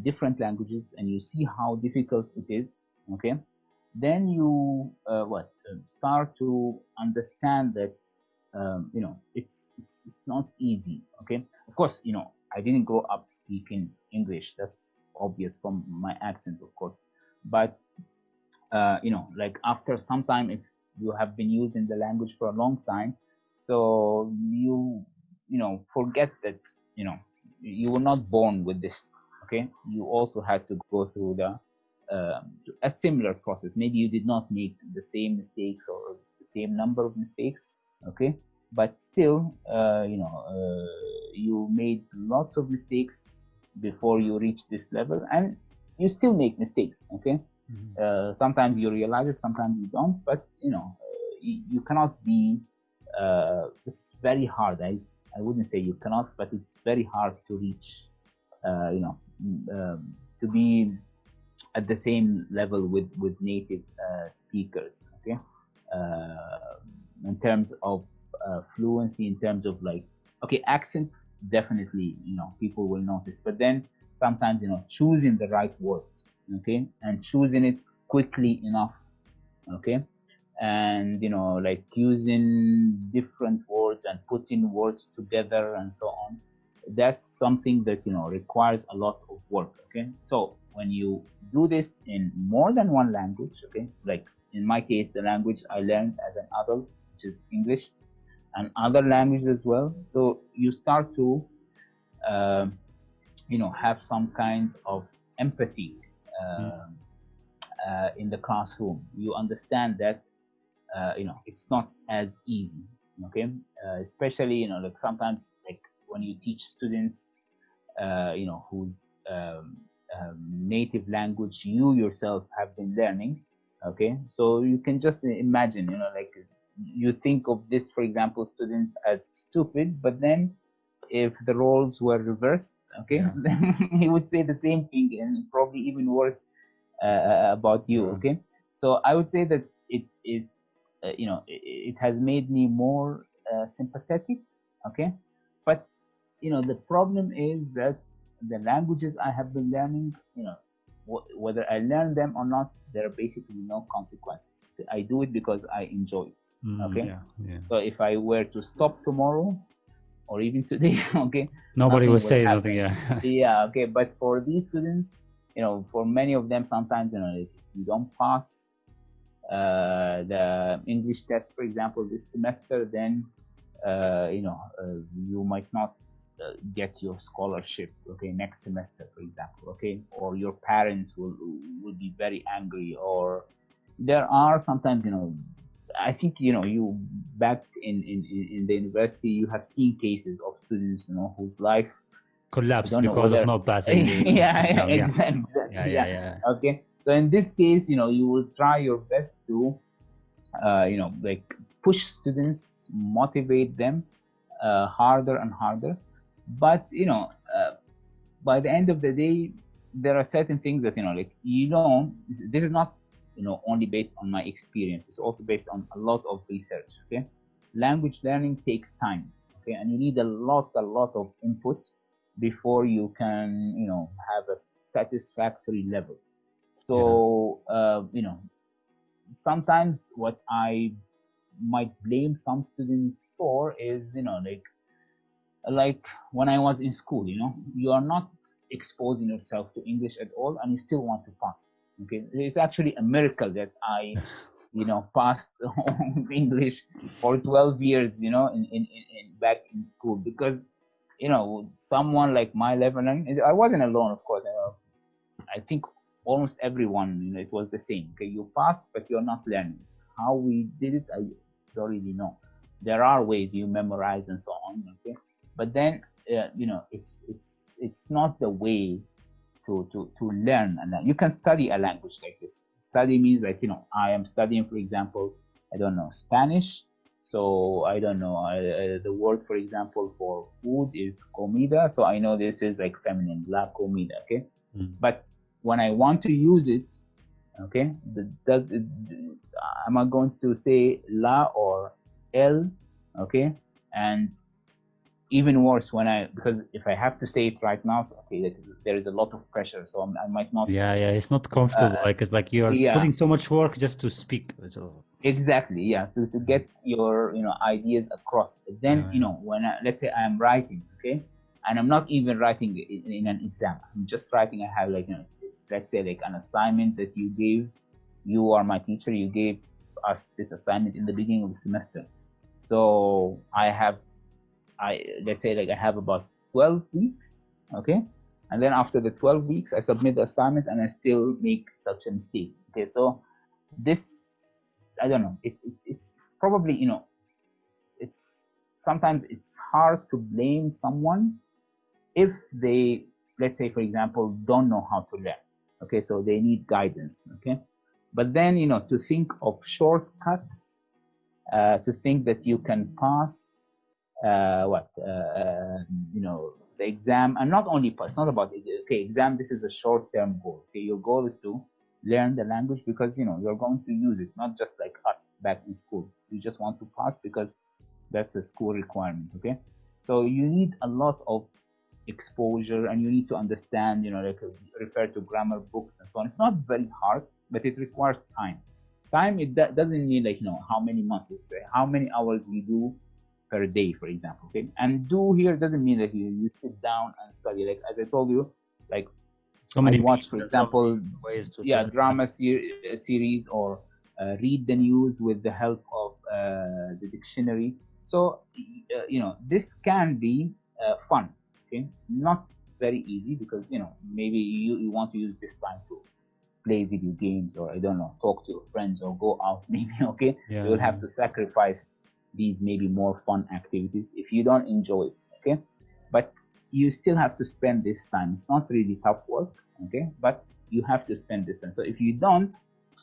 different languages and you see how difficult it is, okay, then you start to understand that it's not easy, okay? Of course, I didn't grow up speaking English, that's obvious from my accent, of course, but like after some time, if you have been using the language for a long time, so you forget that you were not born with this. Okay, you also had to go through a similar process. Maybe you did not make the same mistakes or the same number of mistakes, okay, but still, you made lots of mistakes before you reach this level, and you still make mistakes, okay? Sometimes you realize it, sometimes you don't, but you cannot be. It's very hard. I wouldn't say you cannot, but it's very hard to reach. To be at the same level with native speakers, okay? In terms of fluency, in terms of accent, definitely, people will notice. But then sometimes, choosing the right word, okay, and choosing it quickly enough, okay, and using different words and putting words together and so on. That's something that requires a lot of work, okay? So when you do this in more than one language, okay, like in my case, the language I learned as an adult, which is English, and other languages as well, so you start to have some kind of empathy in the classroom. You understand that it's not as easy, okay? Especially sometimes when you teach students, whose native language you yourself have been learning, okay? So you can just imagine, you think of this, for example, student as stupid, but then if the roles were reversed, okay, then he would say the same thing and probably even worse about you, okay? So I would say that it has made me more sympathetic, okay? But the problem is that the languages I have been learning, whether I learn them or not, there are basically no consequences. I do it because I enjoy it, okay? So if I were to stop tomorrow, or even today, okay, Nobody nothing will will say happen. nothing. Yeah. Yeah, okay. But for these students, for many of them, sometimes, if you don't pass the English test, for example, this semester, then you might not get your scholarship, okay, next semester, for example, okay, or your parents will be very angry, or there are sometimes, I think, you back in the university, you have seen cases of students, whose life, I Collapsed don't know because of whether, not passing the English yeah, exam. Yeah. exactly, Yeah. yeah. Yeah. Okay, so in this case, you will try your best to, like, push students, motivate them harder and harder. But by the end of the day, there are certain things that, like, this is not, only based on my experience. It's also based on a lot of research. Okay, language learning takes time. Okay, and you need a lot of input before you can, have a satisfactory level. So sometimes what I might blame some students for is, like when I was in school, you are not exposing yourself to English at all, and you still want to pass. Okay, it's actually a miracle that I, passed English for 12 years, in back in school, because, someone like my level, I wasn't alone, of course. I think almost everyone, it was the same. Okay, you pass, but you're not learning. How we did it, I don't really know. There are ways you memorize and so on. Okay, but then it's not the way to learn. And you can study a language like this. Study means like, I am studying, for example, I don't know, Spanish. So I don't know, the word, for example, for food is comida. So I know this is like feminine, la comida. Okay, but when I want to use it, okay, am I going to say la or el? Okay, and even worse because if I have to say it right now, so, okay, there is a lot of pressure, so I might not. Yeah. It's not comfortable. It's like you're putting so much work just to speak. Exactly, yeah, to get your ideas across. But then when let's say I am writing, okay, and I'm not even writing in an exam. I'm just writing. I have like, it's let's say like an assignment that you gave. You are my teacher. You gave us this assignment in the beginning of the semester. So let's say like I have about 12 weeks. Okay. And then after the 12 weeks, I submit the assignment and I still make such a mistake. Okay. So this, I don't know. It's probably, sometimes it's hard to blame someone if they, let's say, for example, don't know how to learn. Okay, so they need guidance. Okay, but then to think of shortcuts, to think that you can pass the exam, and not only pass. It's not about exam. This is a short-term goal. Okay, your goal is to learn the language because you're going to use it, not just like us back in school. You just want to pass because that's a school requirement. Okay, so you need a lot of exposure, and you need to understand, like refer to grammar books and so on. It's not very hard, but it requires time. It doesn't mean like how many months, say how many hours you do per day, for example. Okay, and do here doesn't mean that you sit down and study. Like as I told you, like I watch, for example, drama series, or read the news with the help of the dictionary. So this can be fun. Okay, not very easy because maybe you want to use this time to play video games, or I don't know, talk to your friends, or go out maybe. Okay, you will have to sacrifice these maybe more fun activities if you don't enjoy it. Okay, but you still have to spend this time. It's not really tough work. Okay, but you have to spend this time. So if you don't,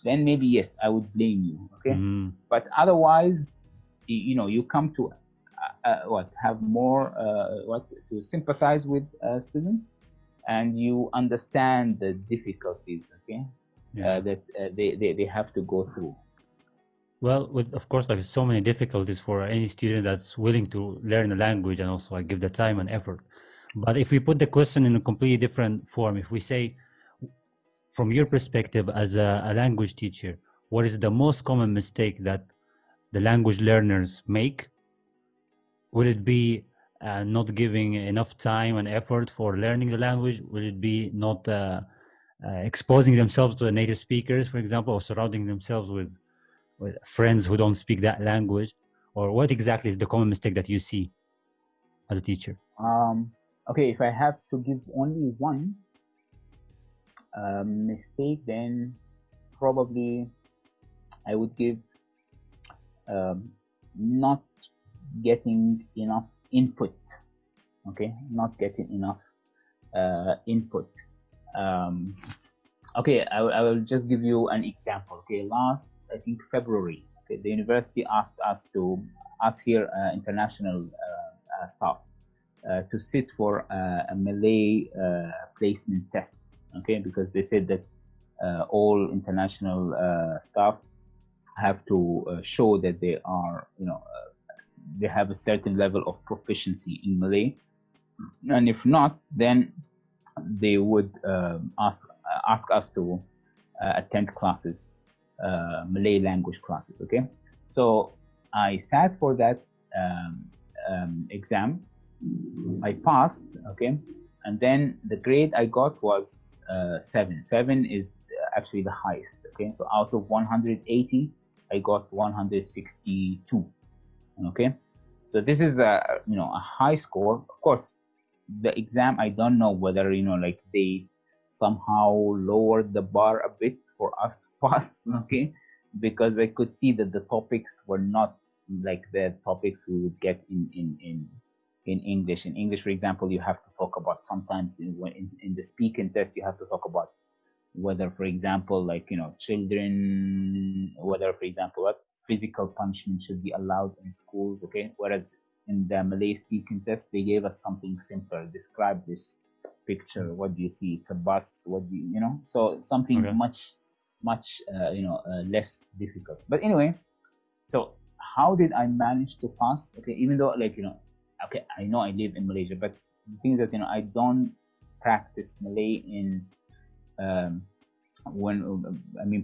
then maybe yes, I would blame you. Okay, but otherwise, you come to have more to sympathize with students, and you understand the difficulties, okay, that they have to go through. Well, with of course, like so many difficulties for any student that's willing to learn a language and also give the time and effort. But if we put the question in a completely different form, if we say, from your perspective as a language teacher, what is the most common mistake that the language learners make? Would it be not giving enough time and effort for learning the language? Will it be not exposing themselves to the native speakers, for example, or surrounding themselves with friends who don't speak that language? Or what exactly is the common mistake that you see as a teacher? Okay, if I have to give only one mistake, then probably I would give not getting enough input. Okay, not getting enough input. Okay, I will just give you an example. Okay, last, I think, February, okay, the university asked us here international staff to sit for a Malay placement test. Okay, because they said that all international staff have to show that they are, they have a certain level of proficiency in Malay, and if not, then they would ask us to attend classes, Malay language classes. Okay, so I sat for that exam. I passed. Okay, and then the grade I got was 7. 7 is actually the highest. Okay, so out of 180, I got 162. Okay, so this is a high score. Of course, the exam, I don't know whether like they somehow lowered the bar a bit for us to pass. Okay, because I could see that the topics were not like the topics we would get in English. In English, for example, you have to talk about, sometimes in the speaking test, you have to talk about whether, for example, like children, whether, for example, what physical punishment should be allowed in schools. Okay, whereas in the Malay speaking test, they gave us something simpler. Describe this picture. What do you see? It's a bus. What do you So something much less difficult. But anyway, so how did I manage to pass? Okay, even though okay, I know I live in Malaysia, but the thing is that I don't practice Malay in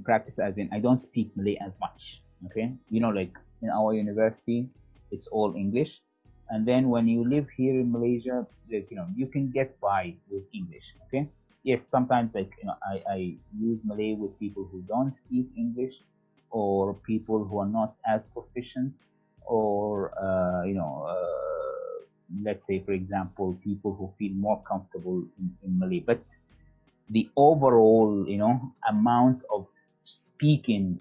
practice as in I don't speak Malay as much. Okay, like in our university, it's all English, and then when you live here in Malaysia, you can get by with English. Okay, yes, sometimes I use Malay with people who don't speak English, or people who are not as proficient, or let's say, for example, people who feel more comfortable in Malay. But the overall amount of speaking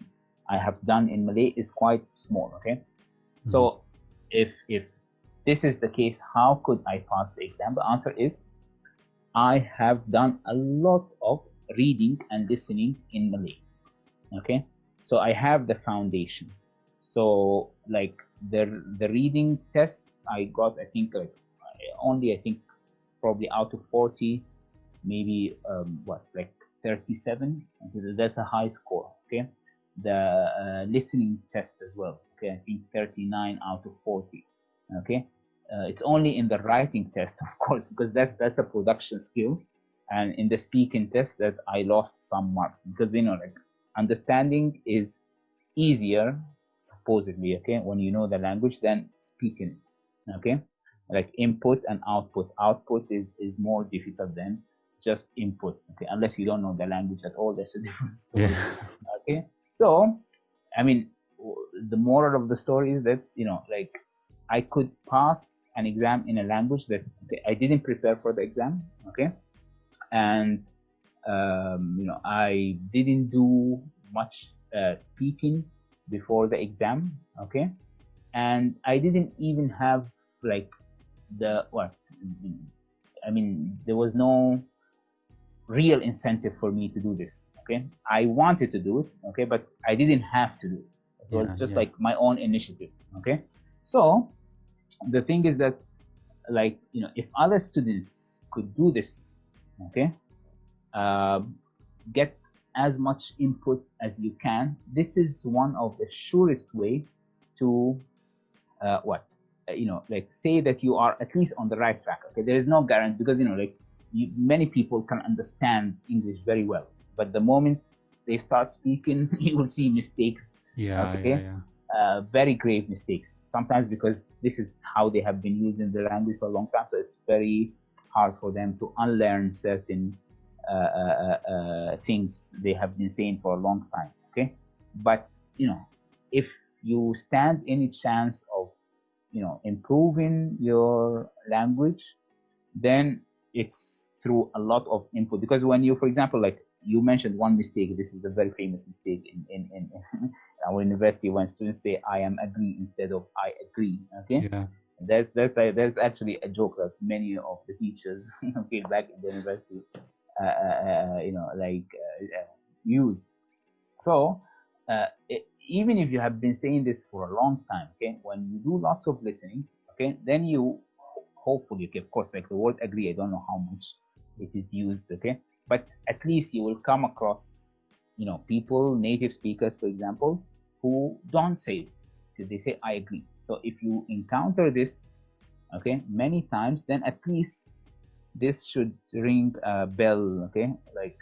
I have done in Malay is quite small. Okay, so if this is the case, how could I pass the exam? The answer is I have done a lot of reading and listening in Malay. Okay, so I have the foundation. So like the reading test, I got, I think, probably out of 40, maybe 37. That's a high score. Okay, the listening test as well. Okay, I think 39 out of 40. Okay, it's only in the writing test, of course, because that's a production skill, and in the speaking test that I lost some marks, because understanding is easier supposedly, okay, when you know the language, than speaking it. Okay, like input and output. Output is more difficult than just input. Okay, unless you don't know the language at all, that's a different story. Yeah. Okay, so the moral of the story is that I could pass an exam in a language that I didn't prepare for the exam. Okay, and I didn't do much speaking before the exam. Okay, and I didn't even have there was no real incentive for me to do this. Okay, I wanted to do it. Okay, but I didn't have to do it. It was just like my own initiative. Okay, so the thing is that if other students could do this, okay, get as much input as you can. This is one of the surest way to say that you are at least on the right track. Okay, there is no guarantee, because many people can understand English very well, but the moment they start speaking, you will see mistakes. Yeah. Okay. Yeah. very grave mistakes. Sometimes because this is how they have been using the language for a long time, so it's very hard for them to unlearn certain things they have been saying for a long time. Okay, but if you stand any chance of improving your language, then it's through a lot of input. Because when you, for example, like you mentioned one mistake, this is a very famous mistake in our university, when students say I am agree instead of I agree. Okay, Yeah. there's actually a joke that many of the teachers okay, back in the university use. So even if you have been saying this for a long time, okay, when you do lots of listening, okay, then you hopefully, okay, of course, like the word agree, I don't know how much it is used, okay, but at least you will come across people, native speakers, for example, who don't say this, because they say I agree. So if you encounter this, okay, many times, then at least this should ring a bell, okay, like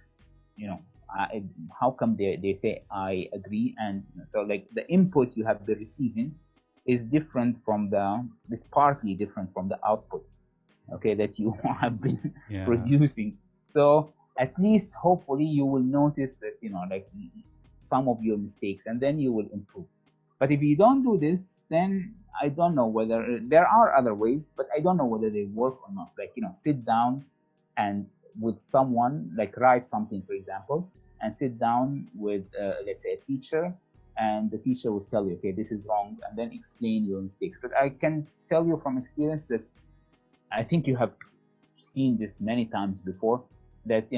how come they say I agree? And so like the input you have been receiving is different from is partly different from the output, okay, that you have been producing. So at least hopefully you will notice that like some of your mistakes, and then you will improve. But if you don't do this, then I don't know whether there are other ways, but I don't know whether they work or not. Like sit down and with someone, like write something, for example, and sit down with let's say a teacher, and the teacher would tell you, okay, this is wrong, and then explain your mistakes. But I can tell you from experience that I think you have seen this many times before, that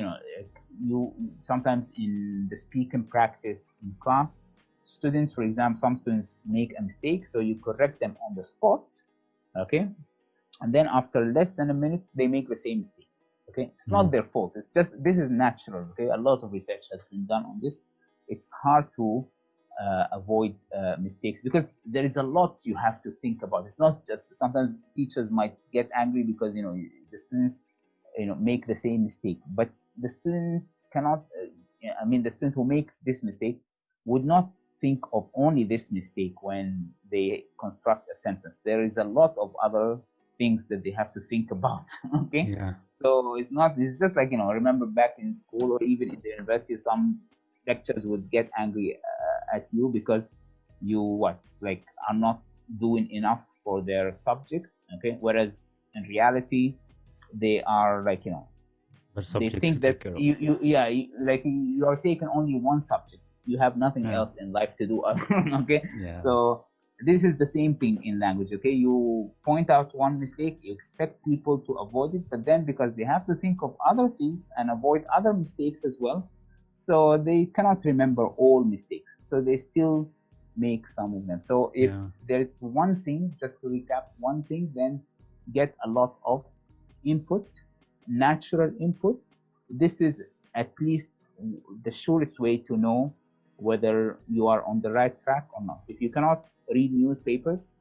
you sometimes in the speaking practice in class, students, for example, some students make a mistake, so you correct them on the spot, okay, and then after less than a minute they make the same mistake. Okay, it's not their fault. It's just this is natural. Okay, a lot of research has been done on this. It's hard to avoid mistakes because there is a lot you have to think about. It's not just sometimes teachers might get angry because the students make the same mistake, but the student cannot. I mean, the student who makes this mistake would not think of only this mistake when they construct a sentence. There is a lot of other things that they have to think about. Okay, Yeah. So it's just like remember back in school or even in the university, some lecturers would get angry at you because you are not doing enough for their subject. Okay, whereas in reality they are they think that you are taking only one subject. You have nothing else in life to do. Okay, so this is the same thing in language. Okay, you point out one mistake, you expect people to avoid it, but then because they have to think of other things and avoid other mistakes as well, so they cannot remember all mistakes, so they still make some of them. So if there's one thing, just to recap, one thing, then get a lot of input, natural input. This is at least the surest way to know whether you are on the right track or not. If you cannot read newspapers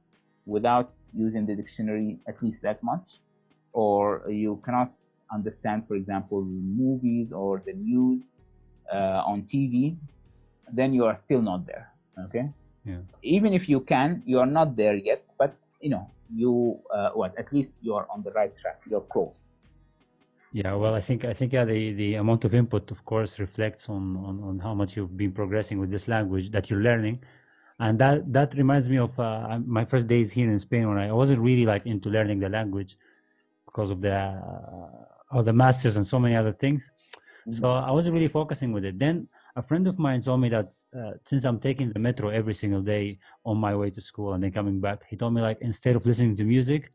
without using the dictionary at least that much, or you cannot understand, for example, movies or the news on TV, then you are still not there. Okay. Even if you can, you are not there yet, but at least you are on the right track. You're close. Yeah, well, I think the amount of input, of course, reflects on how much you've been progressing with this language that you're learning. And that reminds me of my first days here in Spain, when I wasn't really into learning the language because of the masters and so many other things. So I wasn't really focusing with it. Then a friend of mine told me that since I'm taking the metro every single day on my way to school and then coming back, he told me instead of listening to music,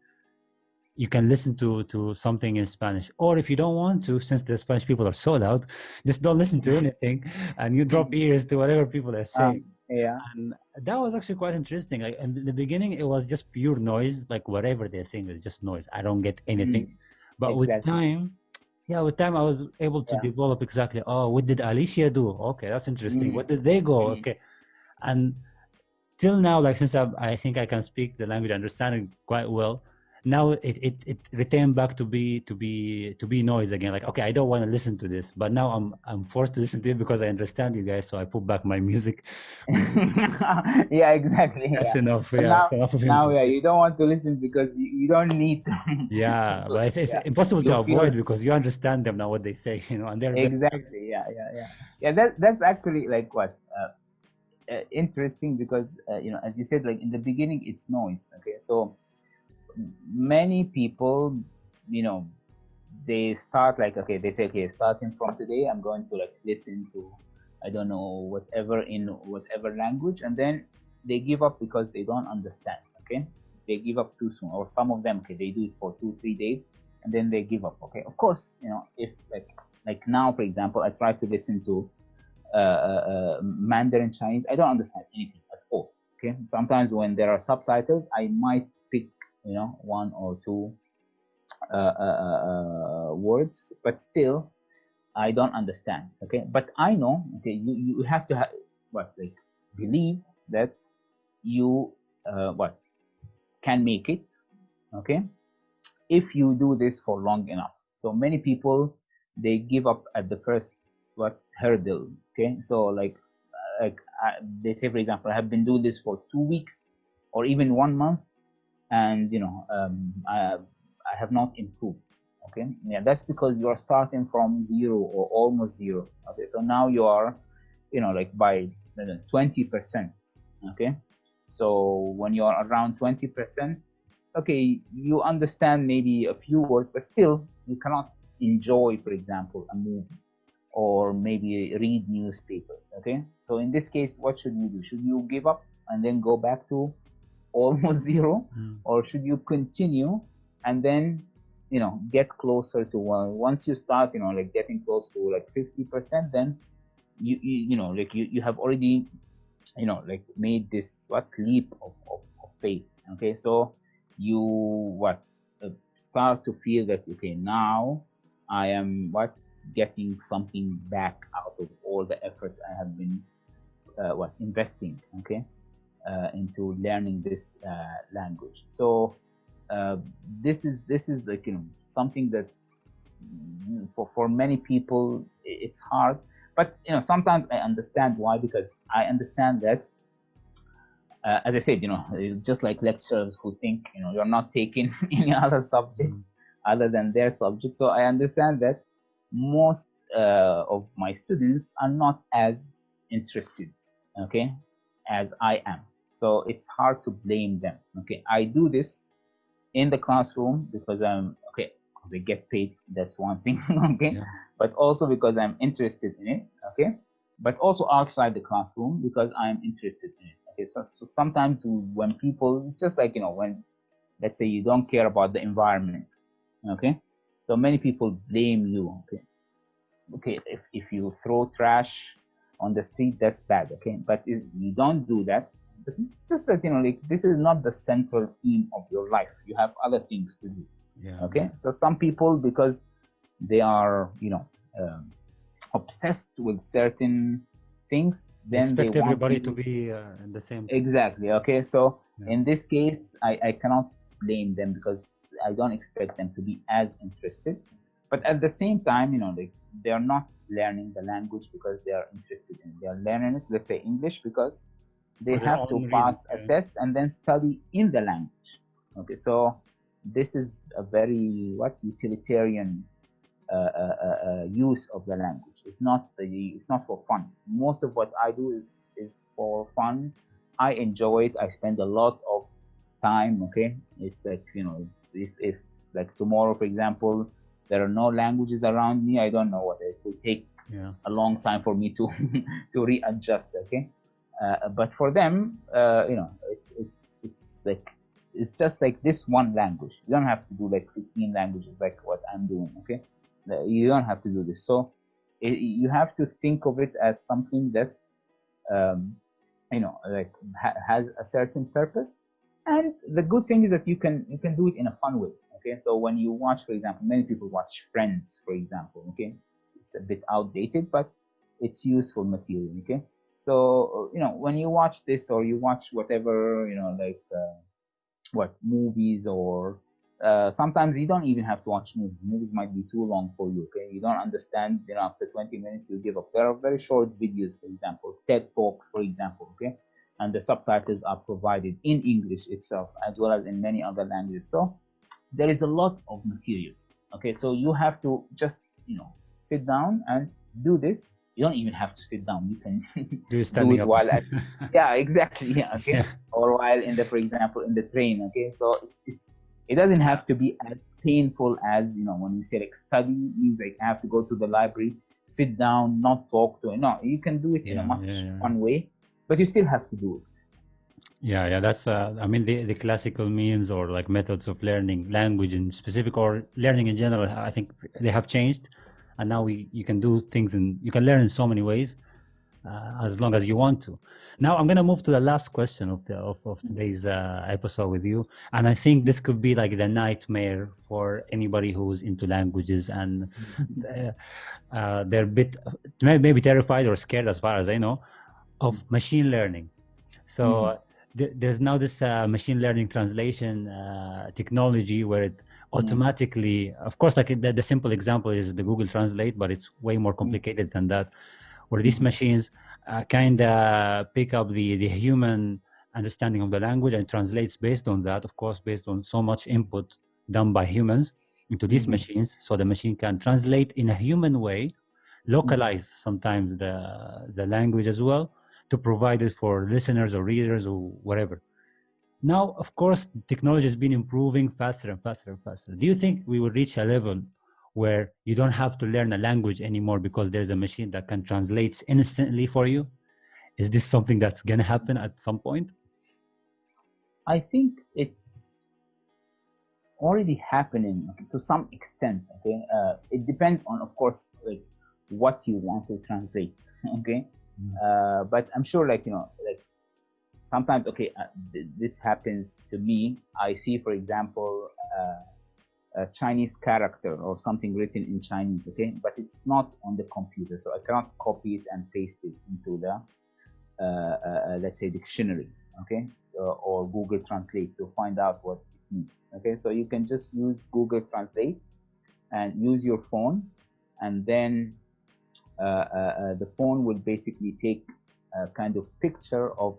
you can listen to something in Spanish. Or if you don't want to, since the Spanish people are so loud, just don't listen to anything and you drop ears to whatever people are saying. And that was actually quite interesting. In the beginning, it was just pure noise, whatever they're saying is just noise. I don't get anything. But with time, I was able to develop exactly, what did Alicia do? Okay, that's interesting. What did they go? Okay. And till now, since I think I can speak the language, understand it quite well, now it returned back to be noise again. Like, okay, I don't want to listen to this, but now I'm forced to listen to it because I understand you guys, so I put back my music. Yeah, exactly. That's Yeah. enough. But Yeah, that's enough of him. yeah, you don't want to listen because you don't need to. Yeah, but it's Yeah, impossible to you feel avoid because you understand them now what they say, and they're very. exactly. Yeah, yeah, yeah. Yeah, that's actually like what interesting because as you said, like in the beginning, it's noise. Okay, so many people, you know, they start like, okay, they say, okay, starting from today I'm going to like listen to, I don't know, whatever in whatever language, and then they give up because they don't understand. Okay, they give up too soon, or some of them, okay, they do it for 2 3 days and then they give up. Okay, of course, if like now, for example, I try to listen to Mandarin Chinese, I don't understand anything at all. Okay, sometimes when there are subtitles I might pick one or two words, but still I don't understand. Okay, but I know, okay, you have to like believe that you can make it. Okay, if you do this for long enough. So many people, they give up at the first hurdle. Okay, so they say, for example, I have been doing this for 2 weeks or even 1 month, and I have not improved. Okay, yeah, that's because you are starting from zero or almost zero. Okay, so now you are like by 20%. Okay, so when you are around 20%, okay, you understand maybe a few words, but still you cannot enjoy, for example, a movie or maybe read newspapers. Okay, so in this case, what should you do? Should you give up and then go back to almost zero, or should you continue and then get closer to one? Once you start like getting close to like 50%, then you have already like made this leap of faith. Okay, so you start to feel that, okay, now I am getting something back out of all the effort I have been investing, okay, into learning this language. So this is like something that for many people it's hard, but sometimes I understand why, because I understand that as I said, just like lecturers who think you're not taking any other subjects other than their subject. So I understand that most of my students are not as interested, okay, as I am. So it's hard to blame them. Okay, I do this in the classroom because because I get paid. That's one thing. Okay, yeah. But also because I'm interested in it. Okay, but also outside the classroom because I'm interested in it. Okay, so sometimes when people, it's just like when, let's say, you don't care about the environment. Okay, so many people blame you. Okay, if you throw trash on the street, that's bad. Okay, but if you don't do that, but it's just that like this is not the central theme of your life. You have other things to do. Yeah. Okay, so some people, because they are obsessed with certain things, then expect they everybody to be in the same. Exactly. Okay, so yeah. In this case, I cannot blame them because I don't expect them to be as interested. But at the same time, they are not learning the language because they are interested in it. They are learning it, let's say English, because they have to pass a test and then study in the language. Okay, so this is a very utilitarian use of the language. It's not for fun. Most of what I do is for fun. I enjoy it. I spend a lot of time. Okay, it's like if like tomorrow, for example, there are no languages around me, I don't know what it will take. Yeah. A long time for me to to readjust. Okay, but for them, it's like it's just like this one language. You don't have to do like 15 languages like what I'm doing. Okay, you don't have to do this. So you have to think of it as something that has a certain purpose. And the good thing is that you can do it in a fun way. Okay, so when you watch, for example, many people watch Friends, for example. Okay, it's a bit outdated, but it's useful material. Okay, so when you watch this or you watch whatever, movies or sometimes you don't even have to watch movies. Movies might be too long for you. Okay, you don't understand. After 20 minutes, you give up. There are very short videos, for example, TED Talks, for example. Okay, and the subtitles are provided in English itself as well as in many other languages. So there is a lot of materials. Okay, so you have to just sit down and do this. You don't even have to sit down. You can do it up. while at yeah, exactly. Yeah, okay. Yeah. Or while for example, in the train. Okay, so it doesn't have to be as painful as when you say like study means like I have to go to the library, sit down, not talk to. No, you can do it in a much fun way, but you still have to do it. Yeah, that's I mean the classical means or like methods of learning language in specific or learning in general, I think they have changed, and now you can do things and you can learn in so many ways as long as you want to. Now I'm gonna move to the last question of today's episode with you, and I think this could be like the nightmare for anybody who's into languages and they're a bit maybe terrified or scared, as far as I know, of machine learning. So there's now this machine learning translation technology where it automatically, of course, like the simple example is the Google Translate, but it's way more complicated than that, where these machines kind of pick up the human understanding of the language and translates based on that, of course, based on so much input done by humans into these machines. So the machine can translate in a human way, localize sometimes the language as well, to provide it for listeners or readers or whatever. Now, of course, technology has been improving faster and faster and faster. Do you think we will reach a level where you don't have to learn a language anymore because there's a machine that can translate instantly for you? Is this something that's going to happen at some point? I think it's already happening to some extent. Okay, it depends on, of course, like what you want to translate. Okay. But I'm sure like sometimes this happens to me. I see, for example, a Chinese character or something written in Chinese, okay, but it's not on the computer, so I cannot copy it and paste it into the let's say dictionary, okay, or Google Translate to find out what it means. Okay, so you can just use Google Translate and use your phone, and then the phone will basically take a kind of picture of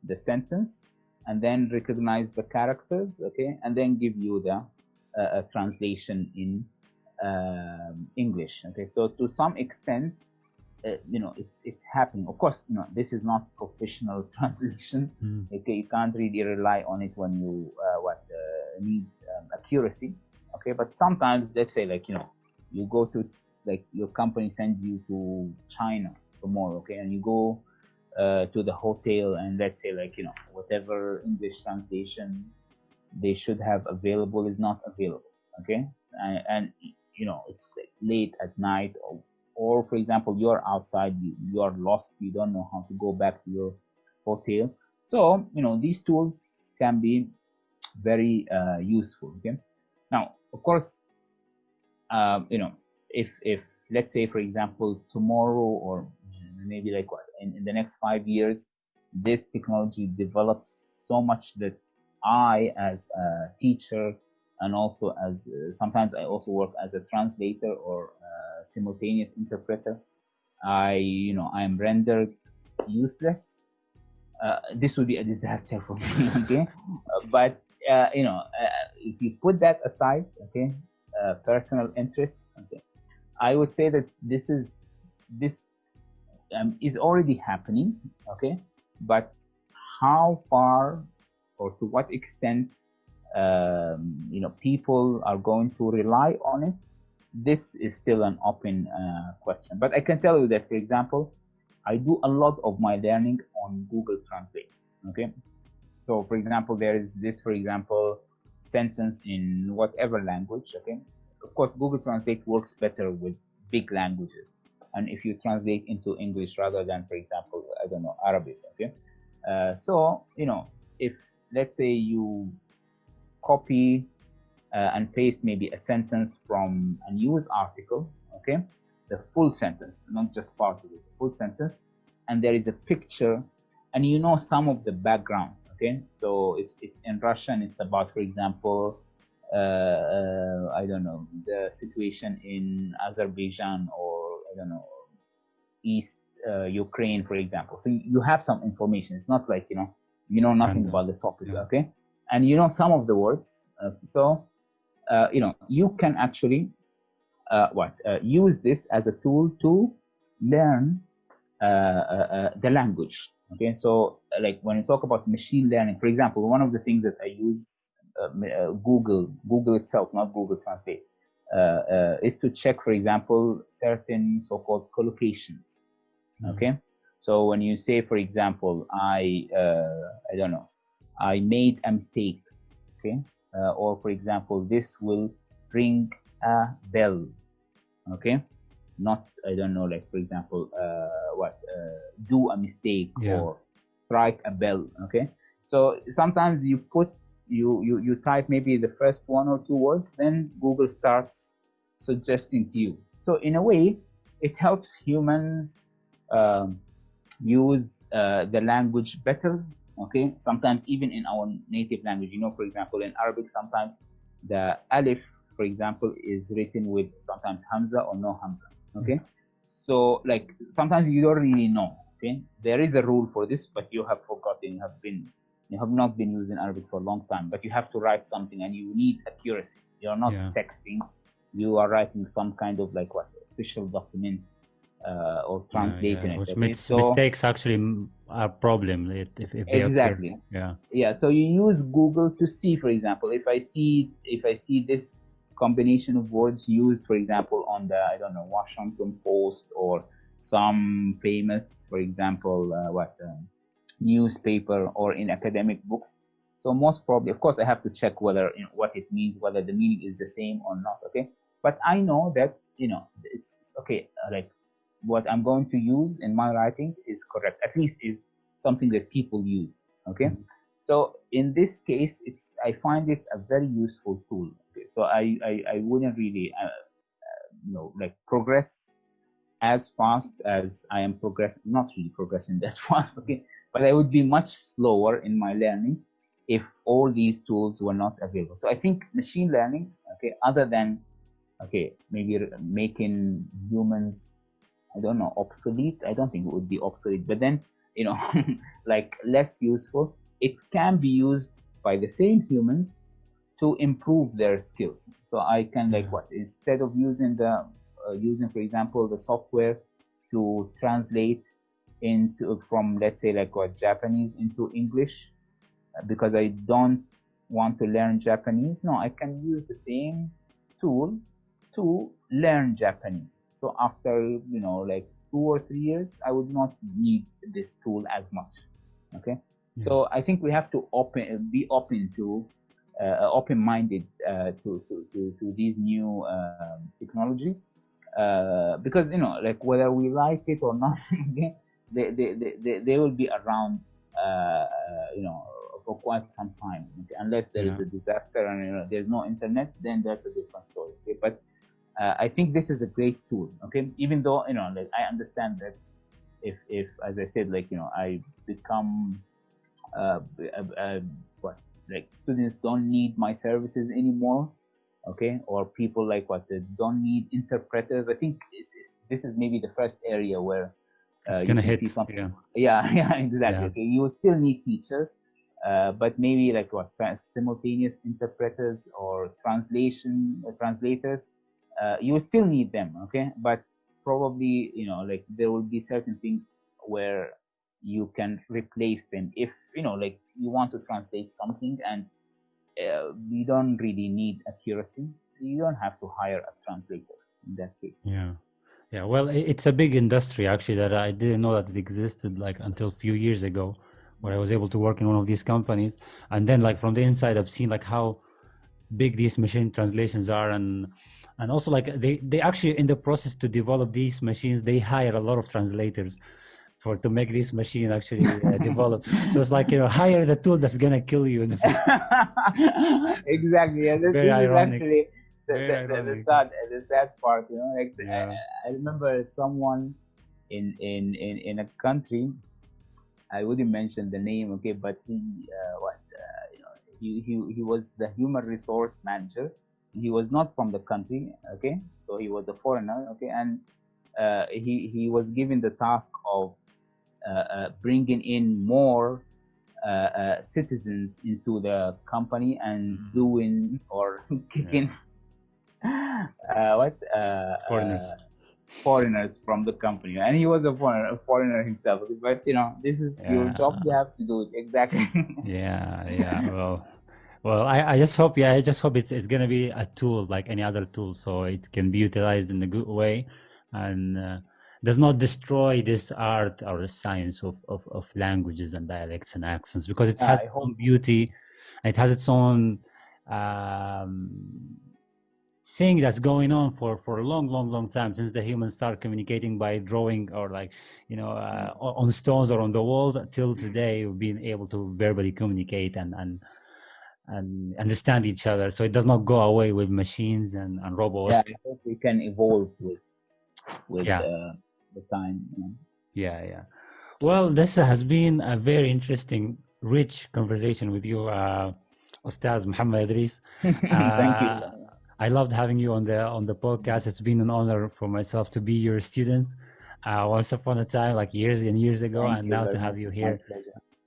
the sentence and then recognize the characters, okay, and then give you the translation in English. Okay, so to some extent, it's happening. Of course, this is not professional translation. Okay, you can't really rely on it when you need accuracy. Okay, but sometimes, let's say you go to your company sends you to China tomorrow, okay, and you go to the hotel, and let's say whatever English translation they should have available is not available, okay, and it's late at night, or for example you're outside, you are lost, you don't know how to go back to your hotel. So these tools can be very useful. Okay, now of course if let's say for example tomorrow or maybe in the next 5 years this technology develops so much that I as a teacher and also as sometimes I also work as a translator or simultaneous interpreter, I am rendered useless. This would be a disaster for me. Okay, but if you put that aside, okay, personal interests, okay, I would say that this is already happening. Okay, but how far or to what extent people are going to rely on it, this is still an open question. But I can tell you that, for example, I do a lot of my learning on Google Translate. Okay, so for example, there is this, for example, sentence in whatever language. Okay, of course, Google Translate works better with big languages, and if you translate into English rather than, for example, I don't know, Arabic. Okay, so if let's say you copy and paste maybe a sentence from a news article, okay, the full sentence, not just part of it, the full sentence, and there is a picture, and some of the background, okay, so it's in Russian, it's about, for example, I don't know, the situation in Azerbaijan, or I don't know, East Ukraine, for example. So you have some information. It's not like, you know nothing about the topic, okay? And you know some of the words. You can actually use this as a tool to learn the language. Okay, so like when you talk about machine learning, for example, one of the things that I use, Google itself, not Google Translate, is to check, for example, certain so-called collocations. Okay, so when you say, for example, I don't know, I made a mistake, okay, or for example, this will ring a bell, okay, not, I don't know, like for example, do a mistake or strike a bell, okay. So sometimes you type maybe the first one or two words, then Google starts suggesting to you. So in a way, it helps humans use the language better, okay. Sometimes even in our native language, for example, in Arabic, sometimes the alif, for example, is written with sometimes hamza or no hamza, okay. So like sometimes you don't really know, okay. There is a rule for this, but you have forgotten, you have not been using Arabic for a long time, but you have to write something and you need accuracy. You're not texting, you are writing some kind of like official document, or translating it. Which okay? mistakes actually are a problem if they exactly occur. So you use Google to see, for example, if I see this combination of words used, for example, on the, I don't know, Washington Post or some famous, for example, newspaper or in academic books. So most probably, of course, I have to check whether what it means, whether the meaning is the same or not. Okay, but I know that it's okay. Like what I'm going to use in my writing is correct. At least is something that people use. Okay. So in this case, I find it a very useful tool. Okay? So I wouldn't really like progress as fast as I am progressing. Not really progressing that fast. Okay, but I would be much slower in my learning if all these tools were not available. So I think machine learning, okay, other than maybe making humans, I don't know, obsolete. I don't think it would be obsolete, but then like less useful. It can be used by the same humans to improve their skills. So I can instead of using for example, the software to translate from, let's say, Japanese into English, because I don't want to learn Japanese. No, I can use the same tool to learn Japanese. So after 2 or 3 years, I would not need this tool as much. Okay. So I think we have to be open to open-minded to these new technologies, because whether we like it or not, they will be around for quite some time. Okay? Unless there is a disaster and there's no internet, then that's a different story. Okay? But I think this is a great tool. Okay, even though I understand that if as I said, I become students don't need my services anymore, okay, or people they don't need interpreters. I think this is maybe the first area where you can see something. Yeah, exactly. Okay, you will still need teachers, but maybe simultaneous interpreters or translators. You will still need them, okay, but probably there will be certain things where you can replace them if you want to translate something and you don't really need accuracy. You don't have to hire a translator in that case. Well, it's a big industry actually that I didn't know that it existed until a few years ago, where I was able to work in one of these companies, and then from the inside I've seen how big these machine translations are, and also they actually, in the process to develop these machines, they hire a lot of translators to make this machine actually develop. So it's hire the tool that's gonna kill you in the future. Exactly. Yeah, this Very is ironic. actually the sad part. I remember someone in a country. I wouldn't mention the name, okay, but he he was the human resource manager. He was not from the country, okay, so he was a foreigner, okay, and he was given the task of bringing in more citizens into the company and doing or kicking foreigners from the company. And he was a foreigner himself, but this is your job, you have to do it exactly. Well, I just hope it's gonna be a tool like any other tool, so it can be utilized in a good way, and does not destroy this art or the science of languages and dialects and accents, because it has its own beauty. It has its own thing that's going on for a long time, since the humans start communicating by drawing or like on stones or on the walls. Till today we've been able to verbally communicate and understand each other, so it does not go away with machines and robots. I hope we can evolve with the time. Well, this has been a very interesting, rich conversation with you, Ustaz Mohamed Idris. Thank you. I loved having you on the podcast. It's been an honor for myself to be your student once upon a time, like years and years ago. Thank and you now to very have much. you here,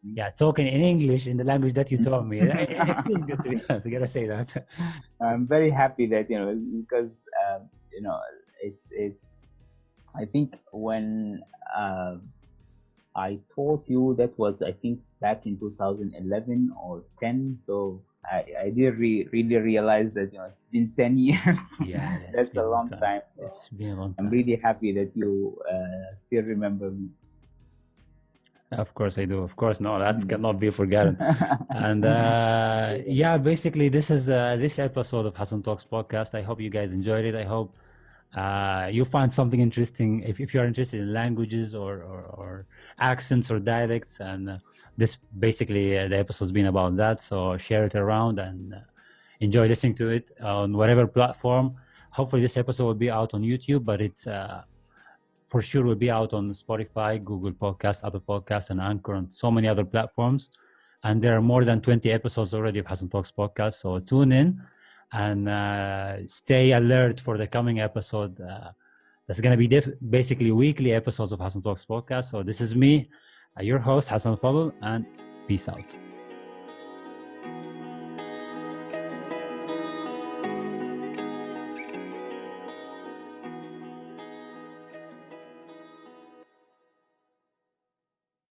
My talking in English, in the language that you taught me. It feels good to be honest. I gotta say that. I'm very happy that because it's I think when I taught you, that was I think back in 2011 or 10. So I didn't really realize that it's been 10 years. That's a long time. So it's been a long time. I'm really happy that you still remember me. Of course I do. Of course, no, that cannot be forgotten. And basically this is this episode of Hassan Talks podcast. I hope you guys enjoyed it. I hope you find something interesting if you're interested in languages or accents or dialects, and this basically the episode's been about that. So share it around and enjoy listening to it on whatever platform. Hopefully this episode will be out on YouTube, but it's for sure will be out on Spotify, Google Podcasts, Apple Podcasts, and Anchor, and so many other platforms. And there are more than 20 episodes already of Hassan Talks podcast, so tune in and stay alert for the coming episode. That's going to be basically weekly episodes of Hassan Talks podcast. So this is me, your host, Hassan Fadl, and peace out.